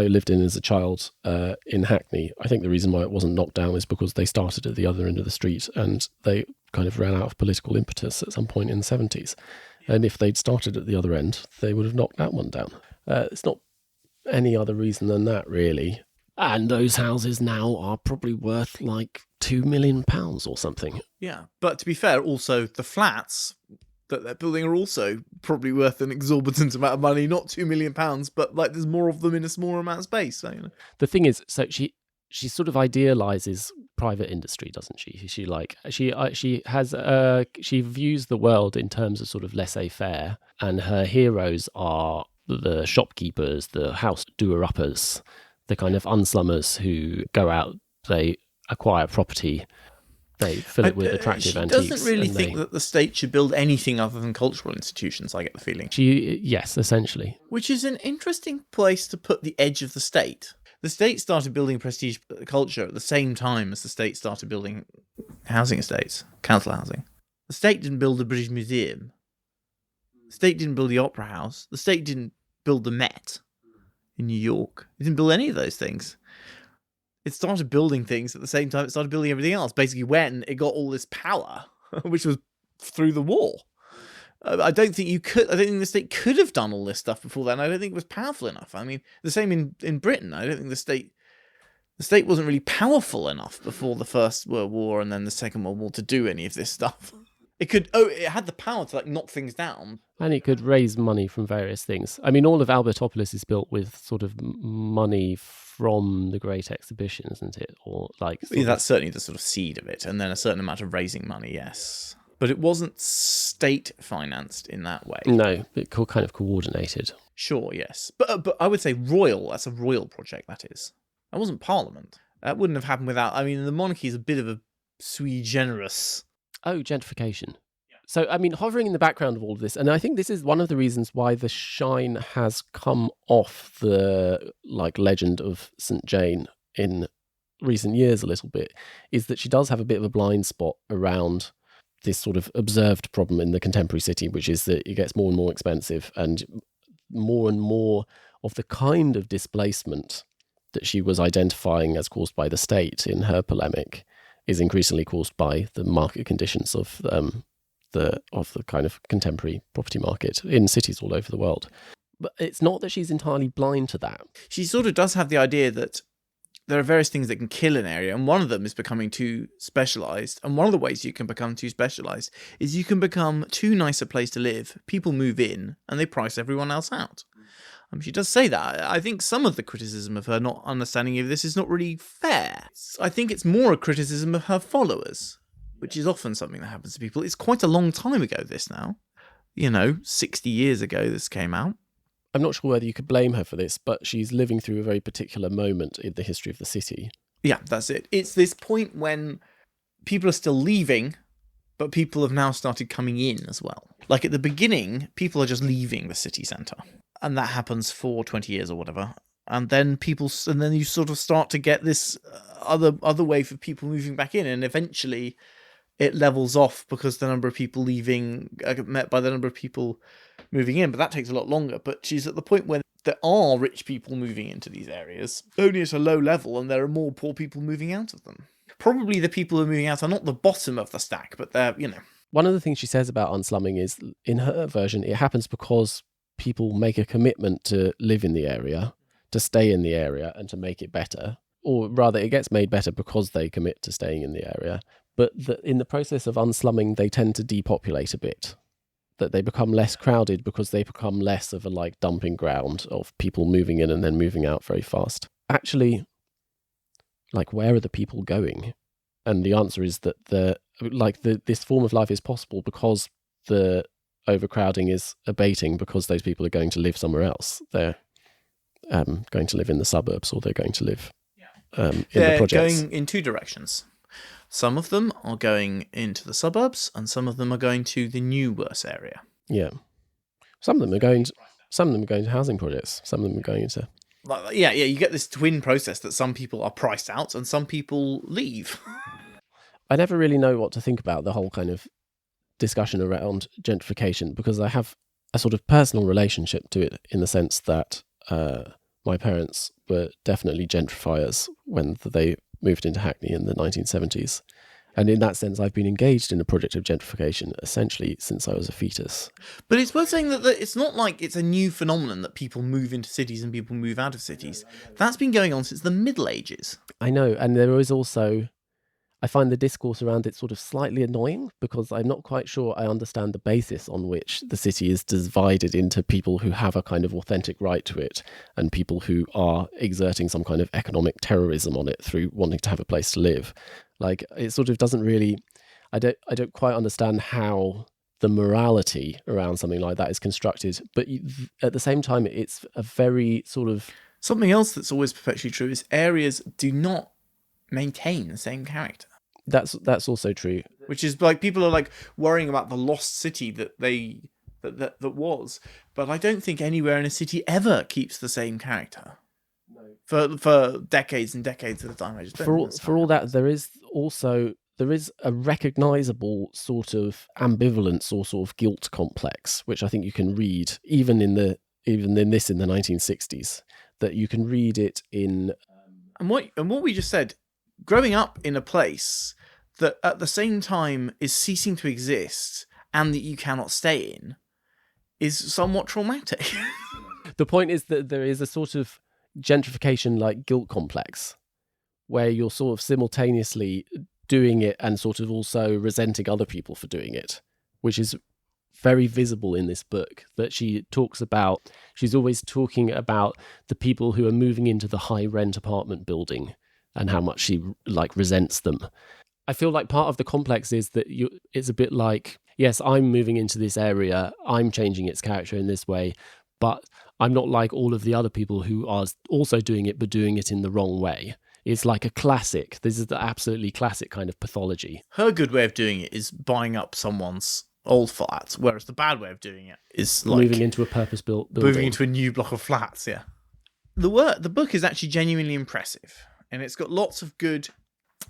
lived in as a child in Hackney, I think the reason why it wasn't knocked down is because they started at the other end of the street and they kind of ran out of political impetus at some point in the 70s. And if they'd started at the other end, they would have knocked that one down. It's not any other reason than that, really. And those houses now are probably worth like £2 million or something. Yeah, but to be fair, also the flats that they're building are also probably worth an exorbitant amount of money. Not £2 million, but like there's more of them in a smaller amount of space. So, you know. The thing is, so she sort of idealizes private industry, doesn't she? She views the world in terms of sort of laissez-faire, and her heroes are the shopkeepers, the house doer-uppers, the kind of unslummers who go out, they acquire property, they fill it with attractive antiques. She doesn't really think that the state should build anything other than cultural institutions, I get the feeling. Yes, essentially. Which is an interesting place to put the edge of the state. The state started building prestige culture at the same time as the state started building housing estates, council housing. The state didn't build the British Museum. The state didn't build the Opera House. The state didn't build the Met in New York. It didn't build any of those things. It started building things at the same time it started building everything else. Basically, when it got all this power, which was through the war. I don't think the state could have done all this stuff before then. I don't think it was powerful enough. I mean, the same in Britain. I don't think the state wasn't really powerful enough before the First World War and then the Second World War to do any of this stuff. It had the power to knock things down. And it could raise money from various things. I mean, all of Albertopolis is built with sort of money from the Great Exhibition, isn't it? Or that's certainly the sort of seed of it, and then a certain amount of raising money, yes. But it wasn't state-financed in that way. No, it kind of coordinated. Sure, yes. But I would say royal, that's a royal project, that is. That wasn't Parliament. That wouldn't have happened without... I mean, the monarchy is a bit of a sui generis. Oh, gentrification. Yeah. So, I mean, hovering in the background of all of this, and I think this is one of the reasons why the shine has come off the, legend of St. Jane in recent years a little bit, is that she does have a bit of a blind spot around this sort of observed problem in the contemporary city, which is that it gets more and more expensive and more of the kind of displacement that she was identifying as caused by the state in her polemic is increasingly caused by the market conditions of the kind of contemporary property market in cities all over the world. But it's not that she's entirely blind to that. She sort of does have the idea that there are various things that can kill an area, and one of them is becoming too specialised. And one of the ways you can become too specialised is you can become too nice a place to live. People move in, and they price everyone else out. She does say that. I think some of the criticism of her not understanding of this is not really fair. I think it's more a criticism of her followers, which is often something that happens to people. It's quite a long time ago, this now. 60 years ago this came out. I'm not sure whether you could blame her for this, but she's living through a very particular moment in the history of the city. Yeah, that's it. It's this point when people are still leaving, but people have now started coming in as well. At the beginning, people are just leaving the city centre. And that happens for 20 years or whatever. And then you sort of start to get this other wave of people moving back in. And eventually it levels off because the number of people leaving are met by the number of people moving in. But that takes a lot longer. But she's at the point where there are rich people moving into these areas, only at a low level, and there are more poor people moving out of them. Probably the people who are moving out are not the bottom of the stack, but they're, One of the things she says about unslumming is, in her version, it happens because people make a commitment to live in the area, to stay in the area, and to make it better. Or rather, it gets made better because they commit to staying in the area. But in the process of unslumming, they tend to depopulate a bit. That they become less crowded because they become less of a dumping ground of people moving in and then moving out very fast. Actually, where are the people going? And the answer is that this form of life is possible because the overcrowding is abating, because those people are going to live somewhere else. They're going to live in the suburbs, or they're going to live in the projects. They're going in two directions. Some of them are going into the suburbs, and some of them are going to the new worse area. Yeah, some of them are going to housing projects. Some of them are going into. Yeah. You get this twin process that some people are priced out and some people leave. I never really know what to think about the whole kind of discussion around gentrification, because I have a sort of personal relationship to it, in the sense that my parents were definitely gentrifiers when they moved into Hackney in the 1970s. And in that sense, I've been engaged in a project of gentrification essentially since I was a fetus. But it's worth saying that it's not like it's a new phenomenon that people move into cities and people move out of cities. That's been going on since the Middle Ages. I know. And there is also, I find the discourse around it sort of slightly annoying, because I'm not quite sure I understand the basis on which the city is divided into people who have a kind of authentic right to it and people who are exerting some kind of economic terrorism on it through wanting to have a place to live. It sort of doesn't really, I don't quite understand how the morality around something like that is constructed. But at the same time, it's a very sort of... Something else that's always perpetually true is areas do not maintain the same character. That's also true. Which is like, people are like worrying about the lost city that was, but I don't think anywhere in a city ever keeps the same character. No. For decades and decades at a time. I just don't for all that, there is a recognizable sort of ambivalence or sort of guilt complex, which I think you can read even in the 1960s, that you can read it in. And what we just said, growing up in a place that at the same time is ceasing to exist and that you cannot stay in, is somewhat traumatic. The point is that there is a sort of gentrification like guilt complex where you're sort of simultaneously doing it and sort of also resenting other people for doing it, which is very visible in this book. That she talks about, she's always talking about the people who are moving into the high rent apartment building and how much she like resents them. I feel like part of the complex is that it's a bit like, yes, I'm moving into this area, I'm changing its character in this way, but I'm not like all of the other people who are also doing it, but doing it in the wrong way. It's like a classic. This is the absolutely classic kind of pathology. Her good way of doing it is buying up someone's old flat, whereas the bad way of doing it is like moving into a purpose-built building. Moving into a new block of flats, yeah. The book is actually genuinely impressive, and it's got lots of good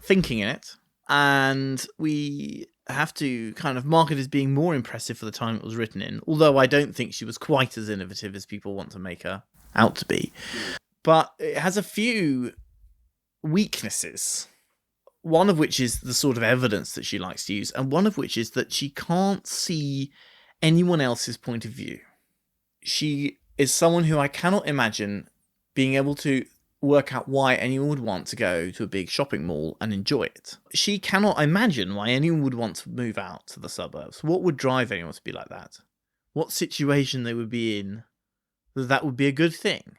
thinking in it, and we have to kind of mark it as being more impressive for the time it was written in, although I don't think she was quite as innovative as people want to make her out to be. But it has a few weaknesses, one of which is the sort of evidence that she likes to use, and one of which is that she can't see anyone else's point of view. She is someone who I cannot imagine being able to work out why anyone would want to go to a big shopping mall and enjoy it. She cannot imagine why anyone would want to move out to the suburbs. What would drive anyone to be like that? What situation they would be in that would be a good thing?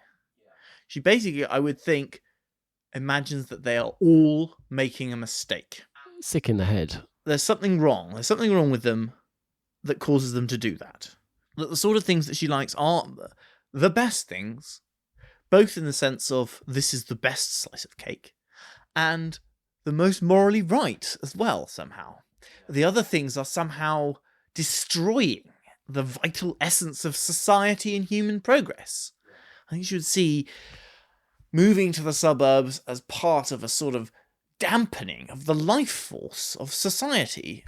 She basically, I would think, imagines that they are all making a mistake. Sick in the head. There's something wrong. There's something wrong with them that causes them to do that. That the sort of things that she likes aren't the best things, both in the sense of this is the best slice of cake, and the most morally right as well, somehow. The other things are somehow destroying the vital essence of society and human progress. I think you should see moving to the suburbs as part of a sort of dampening of the life force of society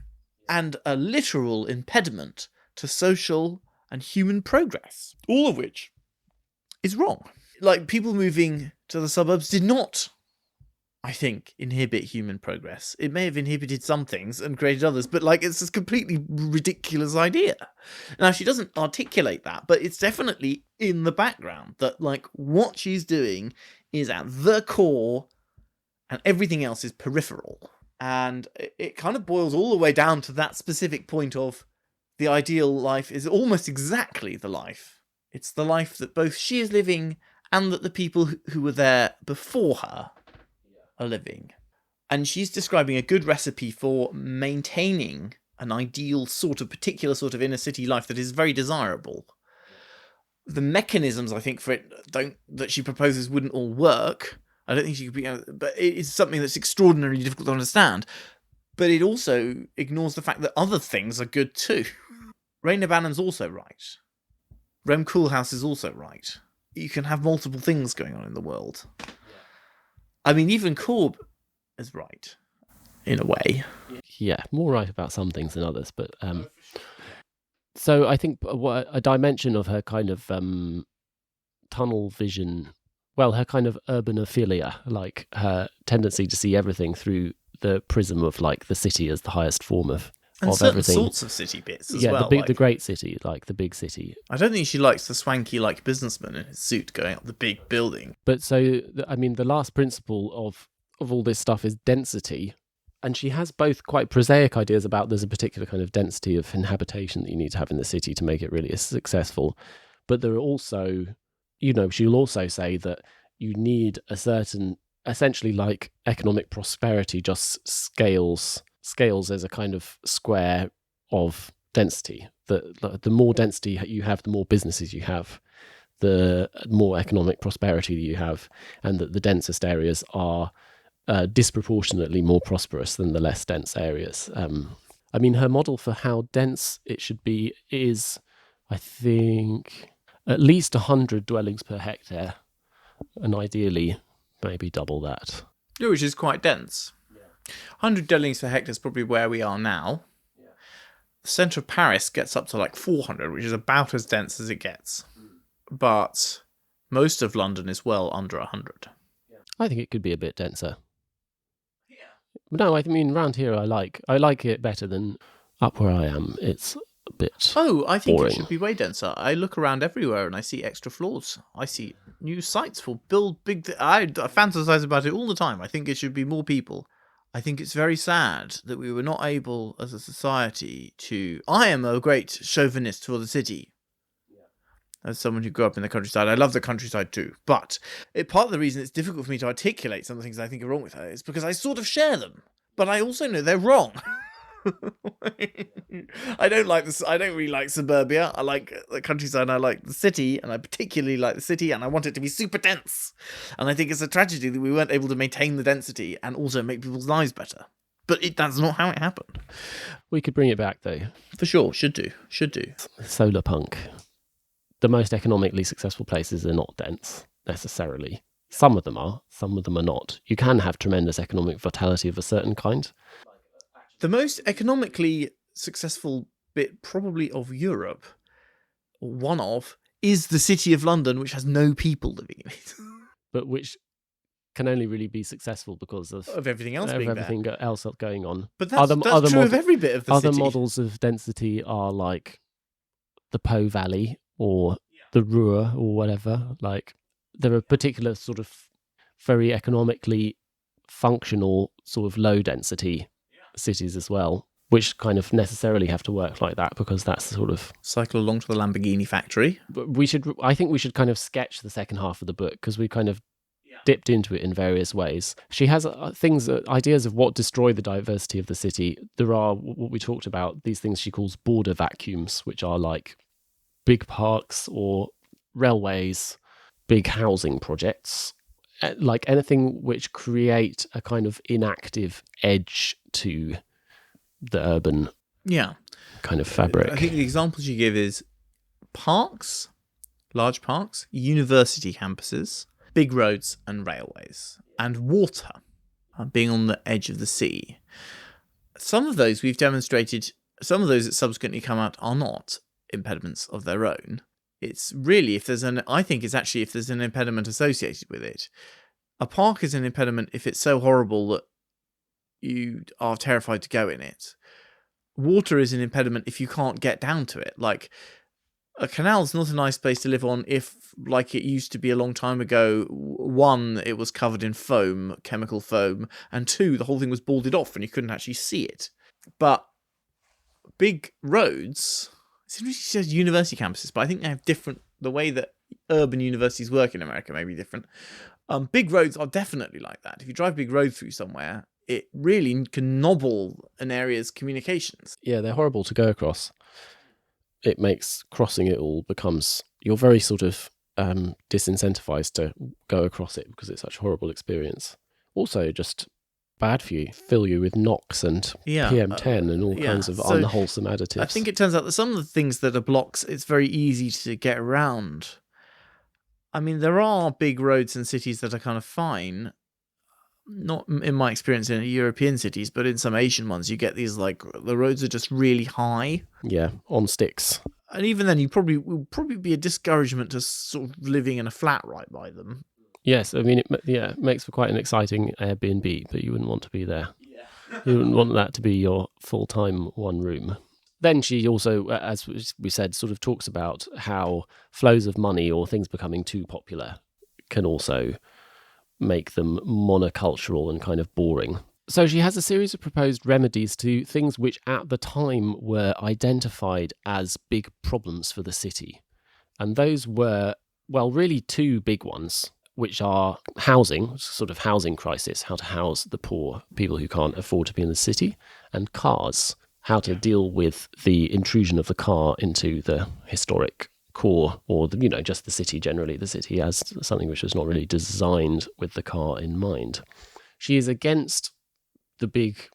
and a literal impediment to social and human progress, all of which is wrong. Like, people moving to the suburbs did not, I think, inhibit human progress. It may have inhibited some things and created others, but like, it's a completely ridiculous idea. Now, she doesn't articulate that, but it's definitely in the background that like what she's doing is at the core and everything else is peripheral. And it kind of boils all the way down to that specific point of the ideal life is almost exactly the life. It's the life that both she is living and that the people who were there before her are living. And she's describing a good recipe for maintaining an ideal particular sort of inner city life that is very desirable. The mechanisms, I think, for it that she proposes wouldn't all work. I don't think she could be, but it's something that's extraordinarily difficult to understand. But it also ignores the fact that other things are good too. Raina Bannon's also right. Rem Koolhaas is also right. You can have multiple things going on in the world. I mean, even Korb is right, in a way. Yeah, more right about some things than others, but so I think a dimension of her kind of tunnel vision, well, her kind of urbanophilia, like her tendency to see everything through the prism of like the city as the highest form of certain everything. Sorts of city bits as well. Yeah, the great city, like the big city. I don't think she likes the swanky like businessman in his suit going up the big building. But so, I mean, the last principle of all this stuff is density. And she has both quite prosaic ideas about there's a particular kind of density of inhabitation that you need to have in the city to make it really successful. But there are also, she'll also say that you need a certain, essentially like economic prosperity just scales as a kind of square of density. The more density you have, the more businesses you have, the more economic prosperity you have, and that the densest areas are disproportionately more prosperous than the less dense areas. I mean, her model for how dense it should be is, I think, at least 100 dwellings per hectare, and ideally maybe double that. Yeah, which is quite dense. 100 dwellings per hectare is probably where we are now. The centre of Paris gets up to like 400, which is about as dense as it gets. But most of London is well under 100. I think it could be a bit denser. No, I mean, around here I like it better than up where I am. It's a bit I think boring. It should be way denser. I look around everywhere and I see extra floors. I see new sites for build big... I fantasize about it all the time. I think it should be more people. I think it's very sad that we were not able as a society to... I am a great chauvinist for the city. As someone who grew up in the countryside, I love the countryside too. But part of the reason it's difficult for me to articulate some of the things I think are wrong with her is because I sort of share them, but I also know they're wrong. I don't like this. I don't really like suburbia. I like the countryside. I like the city, and I particularly like the city, and I want it to be super dense. And I think it's a tragedy that we weren't able to maintain the density and also make people's lives better. But that's not how it happened. We could bring it back though. For sure, should do. Solar punk. The most economically successful places are not dense, necessarily. Some of them are not. You can have tremendous economic vitality of a certain kind. The most economically successful bit probably of Europe, or one of, is the city of London, which has no people living in it. But which can only really be successful because of everything else being everything else going on. But that's true of every bit of the other city. Other models of density are like the Po Valley or the Ruhr or whatever. Like there are particular sort of very economically functional sort of low density cities as well, which kind of necessarily have to work like that because that's the sort of... Cycle along to the Lamborghini factory. But I think we should kind of sketch the second half of the book because we kind of dipped into it in various ways. She has ideas of what destroy the diversity of the city. There are what we talked about, these things she calls border vacuums, which are like big parks or railways, big housing projects, like anything which create a kind of inactive edge to the urban kind of fabric. I think the examples you give is parks, large parks, university campuses, big roads and railways, and water, being on the edge of the sea. Some of those we've demonstrated, some of those that subsequently come out are not impediments of their own. It's really if there's an impediment associated with it. A park is an impediment if it's so horrible that you are terrified to go in it. Water is an impediment if you can't get down to it. Like, a canal's not a nice place to live on if, like it used to be a long time ago, one, it was covered in foam, chemical foam, and two, the whole thing was boarded off and you couldn't actually see it. But big roads... She says university campuses, but I think they have different... The way that urban universities work in America may be different. Big roads are definitely like that. If you drive a big road through somewhere, it really can nobble an area's communications. Yeah, they're horrible to go across. It makes crossing it all becomes... You're very sort of disincentivized to go across it because it's such a horrible experience. Also, just... bad for you, fill you with NOx and PM10 and all kinds of unwholesome additives. I think it turns out that some of the things that are blocks, it's very easy to get around. I mean, there are big roads in cities that are kind of fine. Not in my experience in European cities, but in some Asian ones, you get these, like, the roads are just really high. Yeah, on sticks. And even then, will probably be a discouragement to sort of living in a flat right by them. Yes, I mean, it makes for quite an exciting Airbnb, but you wouldn't want to be there. Yeah. You wouldn't want that to be your full-time one room. Then she also, as we said, sort of talks about how flows of money or things becoming too popular can also make them monocultural and kind of boring. So she has a series of proposed remedies to things which at the time were identified as big problems for the city. And those were, well, really two big ones, which are housing, sort of housing crisis, how to house the poor, people who can't afford to be in the city, and cars, how to deal with the intrusion of the car into the historic core, or just the city generally, the city as something which was not really designed with the car in mind. She is against the big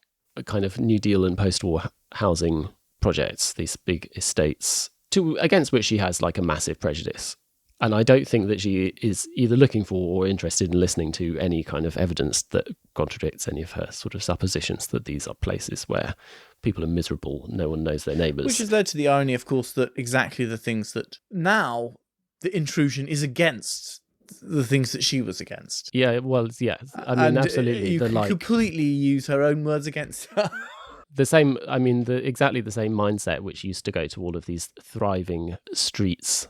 kind of New Deal and post-war housing projects, these big estates, against which she has like a massive prejudice. And I don't think that she is either looking for or interested in listening to any kind of evidence that contradicts any of her sort of suppositions that these are places where people are miserable, no one knows their neighbours. Which has led to the irony, of course, that exactly the things that now the intrusion is against the things that she was against. Yeah, well, yeah. I mean, absolutely. You can completely use her own words against her. The same, I mean, exactly the same mindset which used to go to all of these thriving streets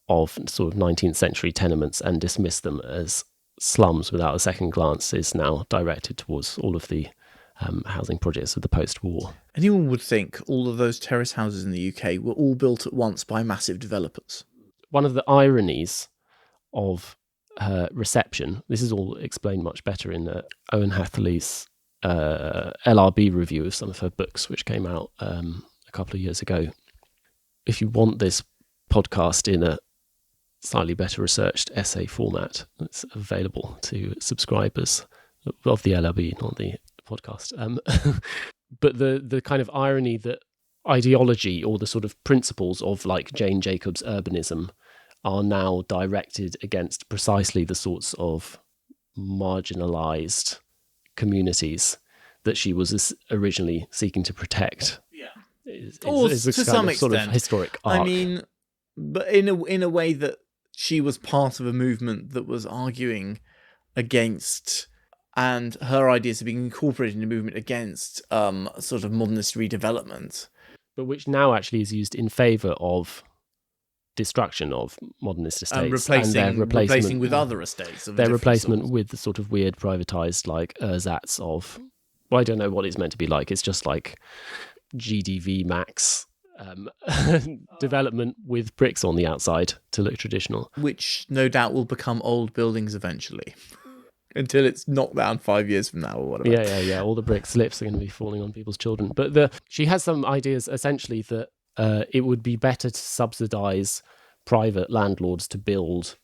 of sort of 19th century tenements and dismiss them as slums without a second glance is now directed towards all of the housing projects of the post-war. Anyone would think all of those terrace houses in the UK were all built at once by massive developers. One of the ironies of her reception, this is all explained much better in Owen Hatherley's LRB review of some of her books, which came out a couple of years ago. If you want this podcast in a slightly better researched essay format, it's available to subscribers of the LRB, not the podcast. But the kind of irony that ideology or the sort of principles of like Jane Jacobs' urbanism are now directed against precisely the sorts of marginalized communities that she was originally seeking to protect. Yeah, is to some extent, sort of historic arc. I mean, but in a way that she was part of a movement that was arguing against, and her ideas are being incorporated in a movement against sort of modernist redevelopment, but which now actually is used in favour of destruction of modernist estates and replacing with other estates. Their replacement with the sort of weird privatised like ersatz of, well, I don't know what it's meant to be like. It's just like GDV max development with bricks on the outside to look traditional. Which no doubt will become old buildings eventually. Until it's knocked down 5 years from now or whatever. Yeah. All the brick slips are going to be falling on people's children. But she has some ideas essentially that it would be better to subsidise private landlords to build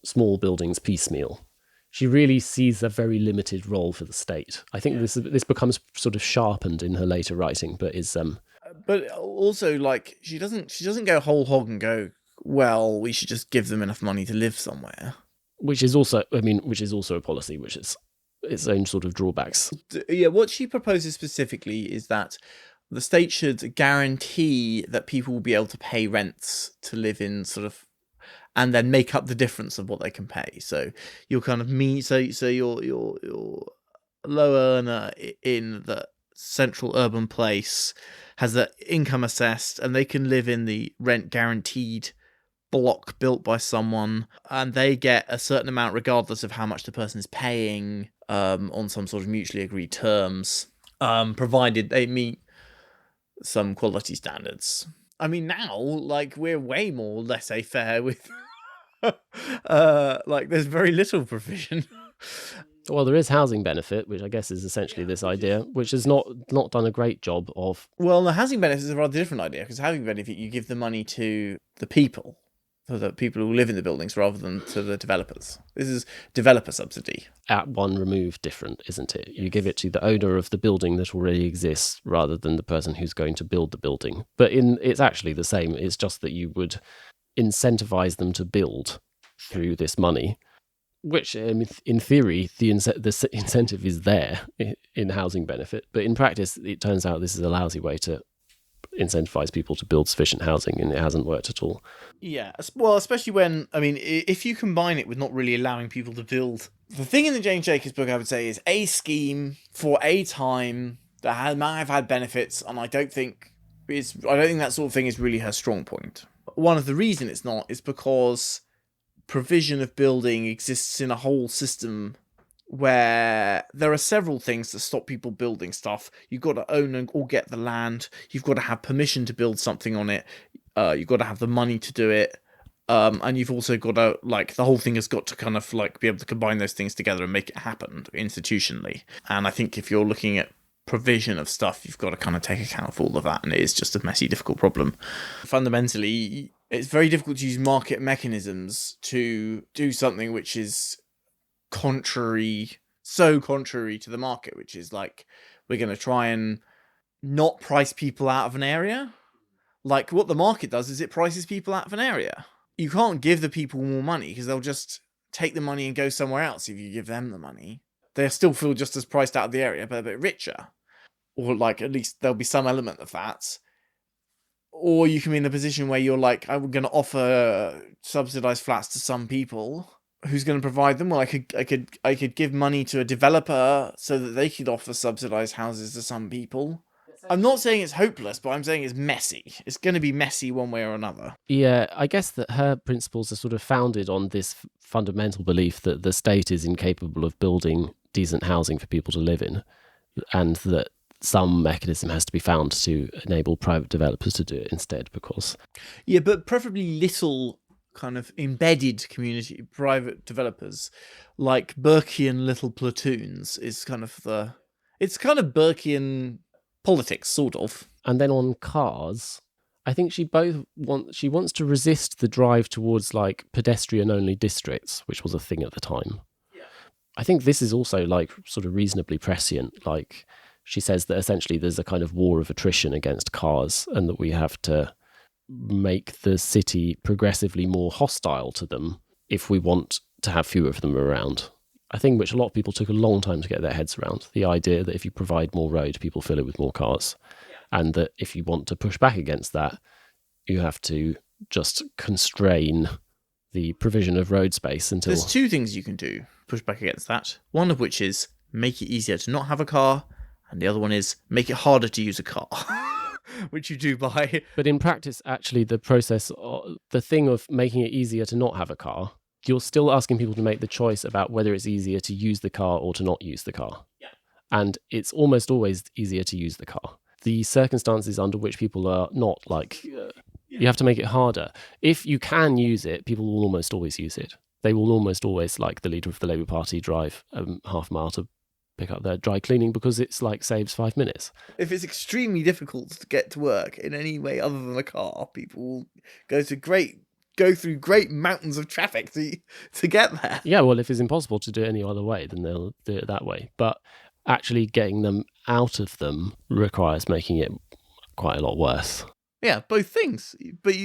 small buildings piecemeal. She really sees a very limited role for the state. I think this becomes sort of sharpened in her later writing, but is But also, like, she doesn't go whole hog and go, well, we should just give them enough money to live somewhere. Which is also a policy which is its own sort of drawbacks. Yeah, what she proposes specifically is that the state should guarantee that people will be able to pay rents to live in sort of, and then make up the difference of what they can pay. So you're kind of your low earner in the central urban place has their income assessed, and they can live in the rent guaranteed block built by someone, and they get a certain amount regardless of how much the person is paying, on some sort of mutually agreed terms, provided they meet some quality standards. I mean, now, like, we're way more laissez-faire with like, there's very little provision. Well, there is housing benefit, which I guess is essentially this idea, which has not done a great job of. Well, the housing benefit is a rather different idea, because housing benefit, you give the money to the people, for the people who live in the buildings, rather than to the developers. This is developer subsidy. At one remove different, isn't it? You give it to the owner of the building that already exists rather than the person who's going to build the building. But it's actually the same. It's just that you would incentivize them to build through this money, which in theory, the incentive is there in housing benefit. But in practice, it turns out this is a lousy way to incentivize people to build sufficient housing, and it hasn't worked at all. Yeah, well, especially when, I mean, if you combine it with not really allowing people to build. The thing in the Jane Jacobs book, I would say, is a scheme for a time that might have had benefits, and I don't think that sort of thing is really her strong point. One of the reasons it's not is because provision of building exists in a whole system where there are several things that stop people building stuff. You've got to own or get the land. You've got to have permission to build something on it. You've got to have the money to do it. And you've also got to, like, the whole thing has got to kind of, like, be able to combine those things together and make it happen institutionally. And I think if you're looking at provision of stuff, you've got to kind of take account of all of that, and it is just a messy, difficult problem. Fundamentally, it's very difficult to use market mechanisms to do something which is contrary to the market, which is like, we're going to try and not price people out of an area. Like, what the market does is it prices people out of an area. You can't give the people more money because they'll just take the money and go somewhere else if you give them the money. They'll still feel just as priced out of the area, but a bit richer. Or, like, at least there'll be some element of that. Or you can be in a position where you're like, I'm going to offer subsidized flats to some people. Who's going to provide them? Well, I could give money to a developer so that they could offer subsidized houses to some people. I'm not saying it's hopeless, but I'm saying it's messy. It's going to be messy one way or another. Yeah, I guess that her principles are sort of founded on this fundamental belief that the state is incapable of building decent housing for people to live in, and that some mechanism has to be found to enable private developers to do it instead, because... Yeah, but preferably little kind of embedded community, private developers, like Burkean little platoons is kind of the... It's kind of Burkean politics, sort of. And then on cars, I think she wants to resist the drive towards like pedestrian-only districts, which was a thing at the time. Yeah. I think this is also like sort of reasonably prescient. Like, she says that essentially there's a kind of war of attrition against cars, and that we have to make the city progressively more hostile to them if we want to have fewer of them around. A thing which a lot of people took a long time to get their heads around. The idea that if you provide more road, people fill it with more cars. Yeah. And that if you want to push back against that, you have to just constrain the provision of road space until... There's two things you can do, push back against that. One of which is make it easier to not have a car, and the other one is make it harder to use a car. Which you do by... But in practice, actually, the process, the thing of making it easier to not have a car, you're still asking people to make the choice about whether it's easier to use the car or to not use the car. Yeah. And it's almost always easier to use the car. The circumstances under which people are not like... You have to make it harder. If you can use it, people will almost always use it. They will almost always, like the leader of the Labour Party, drive half a mile to pick up their dry cleaning because it's like saves 5 minutes. If it's extremely difficult to get to work in any way other than a car, people will go through great mountains of traffic to get there. Yeah, well, if it's impossible to do it any other way, then they'll do it that way. But actually getting them out of them requires making it quite a lot worse. Yeah, both things. But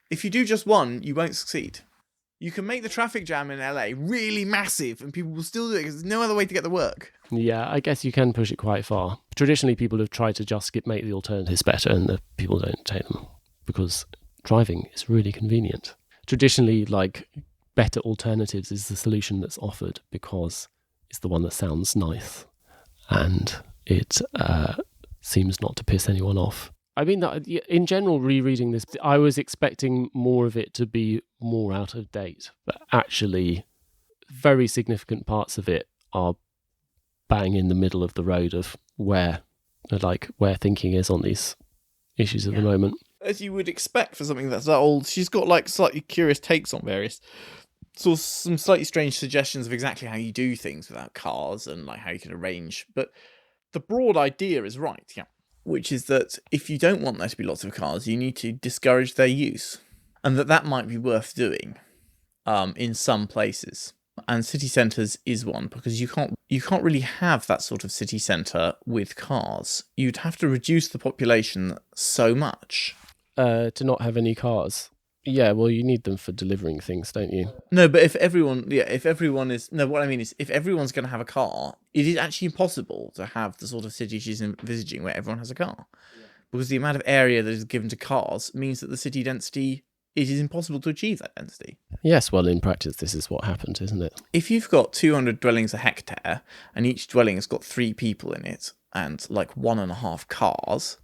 if you do just one, you won't succeed. You can make the traffic jam in LA really massive and people will still do it because there's no other way to get to work. Yeah, I guess you can push it quite far. Traditionally, people have tried to just make the alternatives better, and the people don't take them because driving is really convenient. Traditionally, like, better alternatives is the solution that's offered because it's the one that sounds nice and it seems not to piss anyone off. I mean, in general, rereading this, I was expecting more of it to be more out of date, but actually very significant parts of it are bang in the middle of the road of where thinking is on these issues at the moment. As you would expect for something that's that old, she's got like slightly curious takes on various, sort of some slightly strange suggestions of exactly how you do things without cars and like how you can arrange. But the broad idea is right, yeah. Which is that if you don't want there to be lots of cars, you need to discourage their use. And that might be worth doing in some places. And city centres is one, because you can't really have that sort of city centre with cars. You'd have to reduce the population so much. To not have any cars. Yeah, well, you need them for delivering things, don't you? No, but if everyone's going to have a car, it is actually impossible to have the sort of city she's envisaging where everyone has a car. Yeah. Because the amount of area that is given to cars means that the city density, it is impossible to achieve that density. Yes, well, in practice, this is what happened, isn't it? If you've got 200 dwellings a hectare, and each dwelling has got 3 people in it, and like 1.5 cars,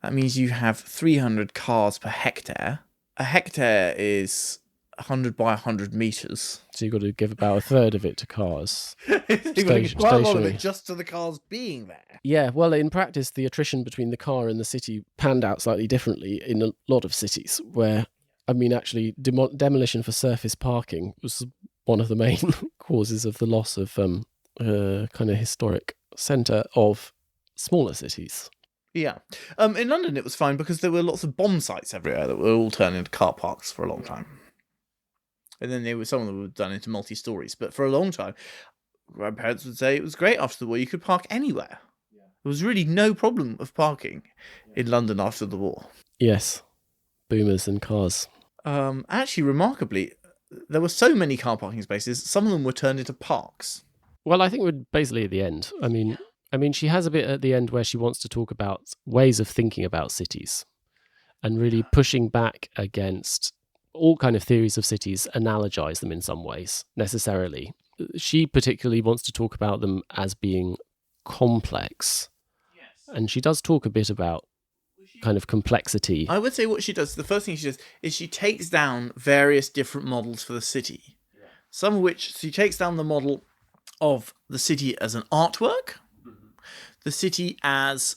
that means you have 300 cars per hectare. A hectare is 100 by 100 metres. So you've got to give about a third of it to cars. You've got to give quite a lot of it just to the cars being there. Yeah, well, in practice, the attrition between the car and the city panned out slightly differently in a lot of cities where, I mean, actually, demolition for surface parking was one of the main causes of the loss of a kind of historic centre of smaller cities. Yeah. In London, it was fine because there were lots of bomb sites everywhere that were all turned into car parks for a long time. And then some of them were done into multi-stories. But for a long time, grandparents would say it was great after the war. You could park anywhere. There was really no problem of parking in London after the war. Yes. Boomers and cars. Actually, remarkably, there were so many car parking spaces, some of them were turned into parks. Well, I think we're basically at the end. I mean, she has a bit at the end where she wants to talk about ways of thinking about cities and really pushing back against all kind of theories of cities, analogize them in some ways, necessarily. She particularly wants to talk about them as being complex. Yes. And she does talk a bit about kind of complexity. I would say what she does, the first thing she does is she takes down various different models for the city. Yeah. Some of which she takes down the model of the city as an artwork, the city as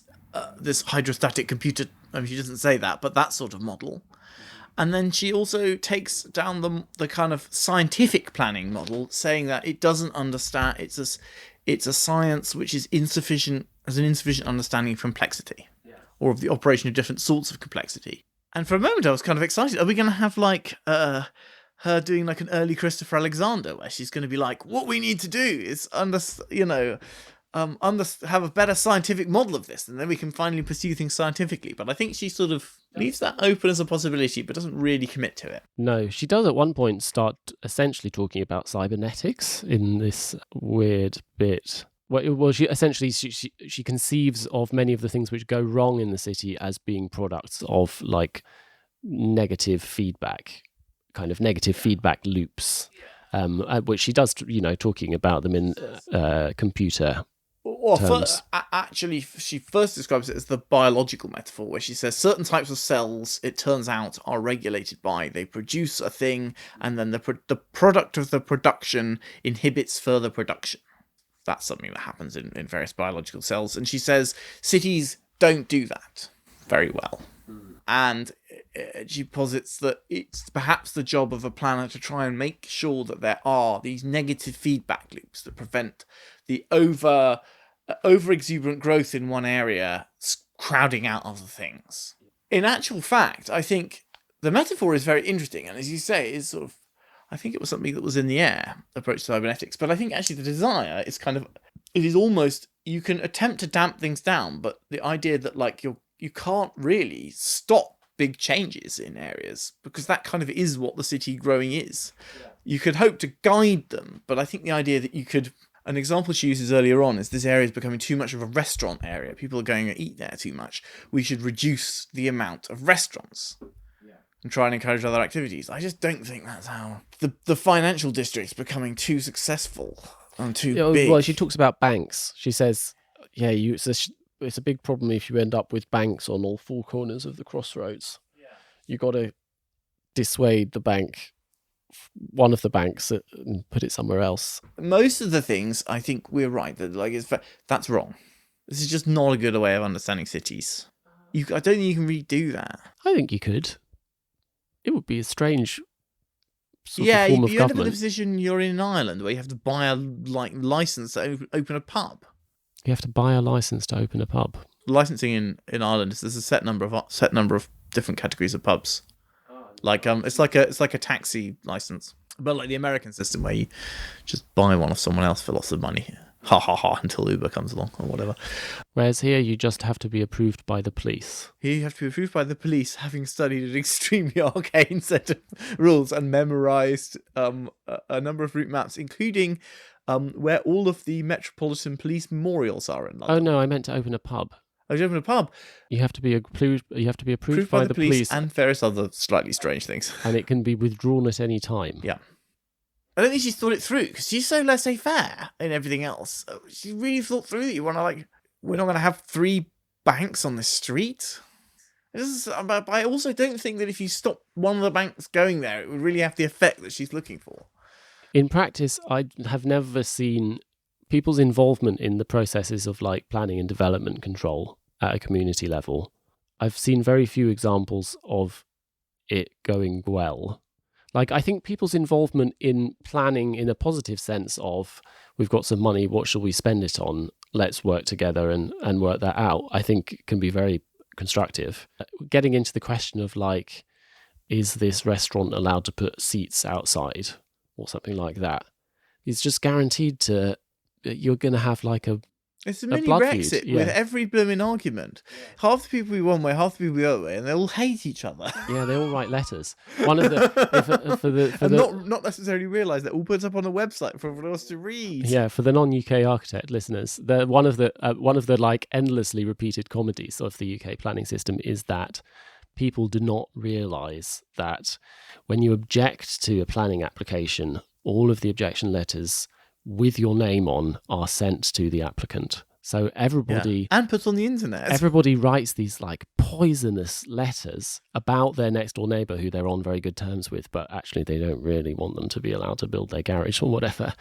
this hydrostatic computer. I mean, she doesn't say that, but that sort of model. And then she also takes down the kind of scientific planning model, saying that it doesn't understand. It's a science which is insufficient, has an insufficient understanding of complexity, or of the operation of different sorts of complexity. And for a moment, I was kind of excited. Are we going to have like her doing like an early Christopher Alexander, where she's going to be like, what we need to do is have a better scientific model of this, and then we can finally pursue things scientifically. But I think she sort of leaves that open as a possibility, but doesn't really commit to it. No, she does at one point start essentially talking about cybernetics in this weird bit. Well, she essentially she conceives of many of the things which go wrong in the city as being products of like negative feedback, kind of negative feedback loops, which she does, talking about them in computer terms. Actually, she first describes it as the biological metaphor, where she says certain types of cells, it turns out, are regulated by, they produce a thing, and then the product of the production inhibits further production. That's something that happens in various biological cells. And she says cities don't do that very well. And she posits that it's perhaps the job of a planner to try and make sure that there are these negative feedback loops that prevent the over-exuberant growth in one area crowding out other things. In actual fact, I think the metaphor is very interesting. And as you say, is sort of, I think it was something that was in the air, approach to cybernetics. But I think actually the desire is it is almost, you can attempt to damp things down, but the idea that like you can't really stop big changes in areas, because that kind of is what the city growing is. Yeah. You could hope to guide them, but I think the idea that you could, an example she uses earlier on is this area is becoming too much of a restaurant area. People are going to eat there too much. We should reduce the amount of restaurants. And try and encourage other activities. I just don't think that's how the financial district's becoming too successful and too big. Well, she talks about banks. She says, it's a big problem if you end up with banks on all four corners of the crossroads. Yeah. You got to dissuade one of the banks, and put it somewhere else. Most of the things, I think we're right. That's wrong. This is just not a good way of understanding cities. I don't think you can redo that. I think you could. It would be a strange sort of form of government. You end up in a position you're in Ireland where you have to buy a license to open a pub. You have to buy a license to open a pub. Licensing in Ireland is there's a set number of different categories of pubs. Like it's like a taxi license, but like the American system where you just buy one of someone else for lots of money. Ha ha ha, until Uber comes along or whatever. Whereas here you just have to be approved by the police. Here you have to be approved by the police, having studied an extremely arcane set of rules and memorised a number of route maps, including where all of the Metropolitan Police memorials are in London. Oh no, I meant to open a pub. Oh, you open a pub? You have to be approved. You have to be approved by the police and various other slightly strange things. And it can be withdrawn at any time. Yeah. I don't think she's thought it through, because she's so laissez-faire in everything else. She really thought through that we're not going to have 3 banks on this street. But I also don't think that if you stop one of the banks going there, it would really have the effect that she's looking for. In practice, I have never seen people's involvement in the processes of like planning and development control at a community level. I've seen very few examples of it going well. Like, I think people's involvement in planning in a positive sense of, we've got some money, what shall we spend it on? let's work together and work that out, I think can be very constructive. Getting into the question of like, is this restaurant allowed to put seats outside or something like that? It's just guaranteed to, you're going to have like It's a a mini blood Brexit feud, with yeah. every blooming argument. Half the people be one way, half the people be the other way, and they all hate each other. Yeah, they all write letters. One of the Not necessarily realise that all put up on a website for everyone else to read. Yeah, for the non-UK architect listeners, one of the like endlessly repeated comedies of the UK planning system is that people do not realise that when you object to a planning application, all of the objection letters with your name on are sent to the applicant. So everybody and put on the internet. Everybody writes these like poisonous letters about their next door neighbour who they're on very good terms with, but actually they don't really want them to be allowed to build their garage or whatever.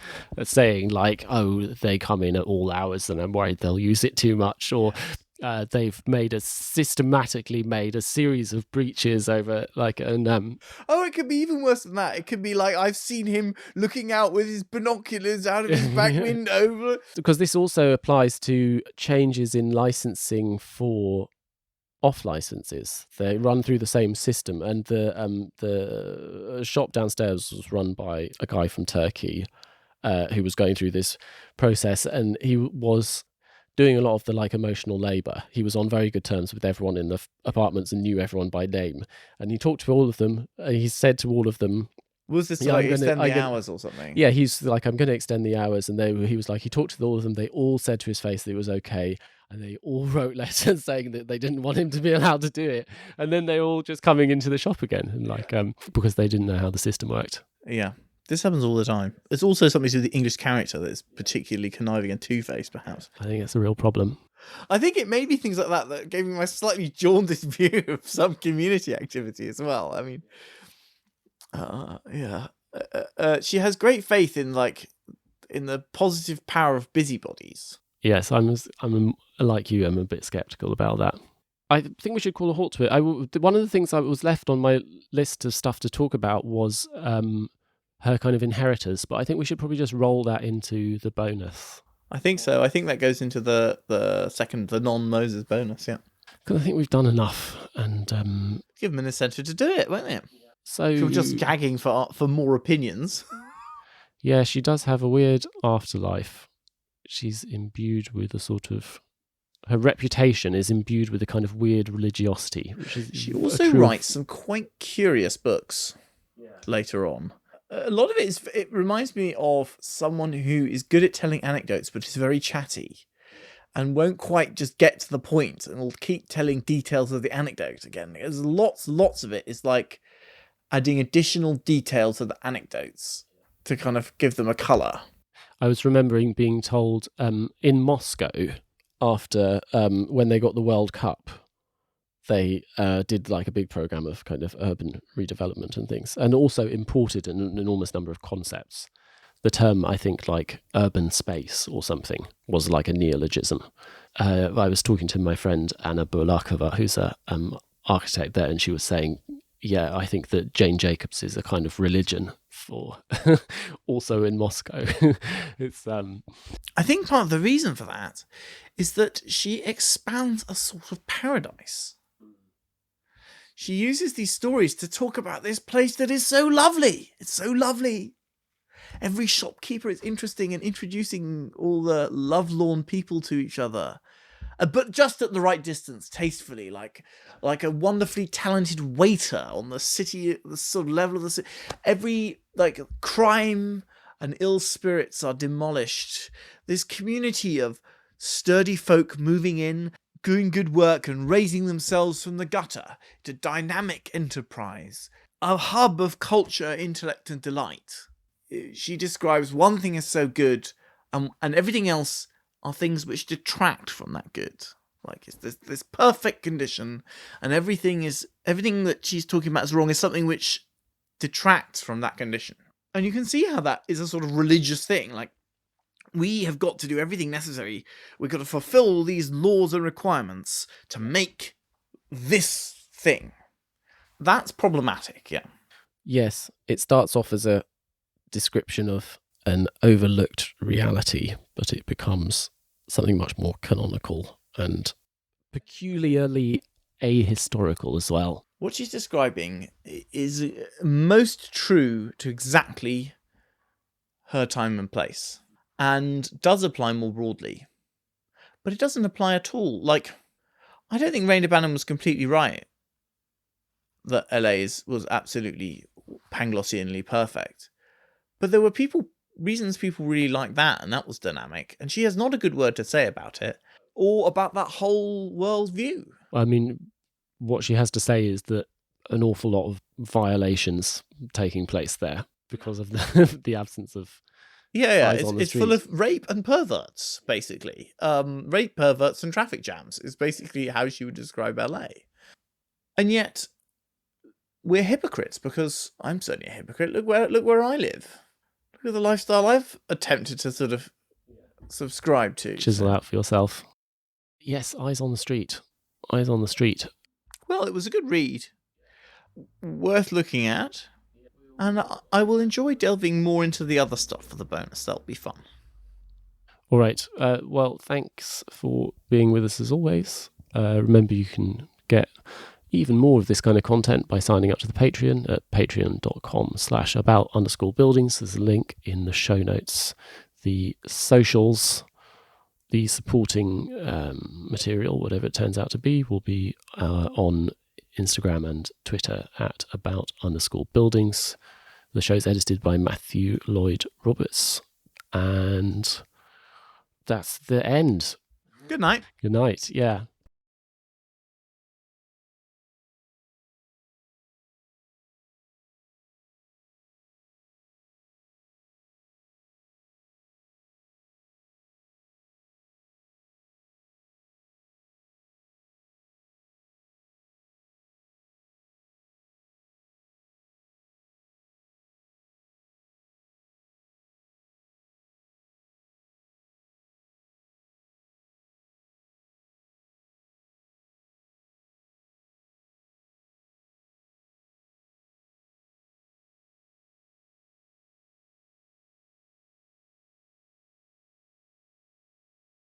Saying like, oh, they come in at all hours and I'm worried they'll use it too much, or they've systematically made a series of breaches over like Oh, it could be even worse than that. It could be like, I've seen him looking out with his binoculars out of his back window. Because this also applies to changes in licensing for off licenses. They run through the same system, and the shop downstairs was run by a guy from Turkey who was going through this process, and he was doing a lot of the like emotional labor. He was on very good terms with everyone in the apartments and knew everyone by name. And he talked to all of them. He said to all of them, was this to extend the hours or something? Yeah, he's like, I'm going to extend the hours. And he was like, he talked to all of them. They all said to his face that it was okay. And they all wrote letters saying that they didn't want him to be allowed to do it. And then they all just coming into the shop again, and like because they didn't know how the system worked. Yeah. This happens all the time. It's also something to do with the English character that's particularly conniving and two-faced, perhaps. I think it's a real problem. I think it may be things like that gave me my slightly jaundiced view of some community activity as well. I mean, she has great faith in the positive power of busybodies. Yes, I'm like you. I'm a bit skeptical about that. I think we should call a halt to it. One of the things that was left on my list of stuff to talk about was her kind of inheritors, but I think we should probably just roll that into the bonus. I think so. I think that goes into the non-Moses bonus, yeah. Because I think we've done enough, and give them an incentive to do it, won't it? So if you're just gagging for more opinions. Yeah, she does have a weird afterlife. She's imbued with a sort of... Her reputation is imbued with a kind of weird religiosity. She also writes some quite curious books later on. A lot of it reminds me of someone who is good at telling anecdotes, but is very chatty and won't quite just get to the point and will keep telling details of the anecdote again. There's lots of it is like adding additional details to the anecdotes to kind of give them a colour. I was remembering being told in Moscow after when they got the World Cup, they did like a big program of kind of urban redevelopment and things, and also imported an enormous number of concepts. The term, I think, like urban space or something, was like a neologism. I was talking to my friend Anna Burlakova, who's a architect there, and she was saying, yeah, I think that Jane Jacobs is a kind of religion for also in Moscow. It's I think part of the reason for that is that she expounds a sort of paradise. She uses these stories to talk about this place that is so lovely. It's so lovely. Every shopkeeper is interesting and introducing all the lovelorn people to each other. But just at the right distance, tastefully, like a wonderfully talented waiter on the sort of level of the city. Every crime and ill spirits are demolished. This community of sturdy folk moving in, doing good work and raising themselves from the gutter to dynamic enterprise, a hub of culture, intellect, and delight. She describes one thing as so good, and everything else are things which detract from that good. Like it's this perfect condition, and everything that she's talking about is wrong is something which detracts from that condition. And you can see how that is a sort of religious thing. Like, we have got to do everything necessary. We've got to fulfill all these laws and requirements to make this thing. That's problematic, yeah. Yes, it starts off as a description of an overlooked reality, but it becomes something much more canonical and peculiarly ahistorical as well. What she's describing is most true to exactly her time and place, and does apply more broadly. But it doesn't apply at all. Like, I don't think Raina Bannon was completely right that LA was absolutely Panglossianly perfect. But there were reasons people really liked that, and that was dynamic. And she has not a good word to say about it, or about that whole world view. I mean, what she has to say is that an awful lot of violations taking place there because of the absence of eyes on the it's street. full of rape and perverts, basically. Rape, perverts, and traffic jams is basically how she would describe LA. And yet, we're hypocrites, because I'm certainly a hypocrite. Look where I live. Look at the lifestyle I've attempted to sort of subscribe to. Chisel out for yourself. Yes, eyes on the street. Eyes on the street. Well, it was a good read. Worth looking at. And I will enjoy delving more into the other stuff for the bonus. That'll be fun. All right. Well, thanks for being with us as always. Remember, you can get even more of this kind of content by signing up to the Patreon at patreon.com/about_buildings. There's a link in the show notes. The socials, the supporting material, whatever it turns out to be, will be on Instagram and Twitter at about_buildings. The show's edited by Matthew Lloyd Roberts. And that's the end. Good night. Good night. Yeah.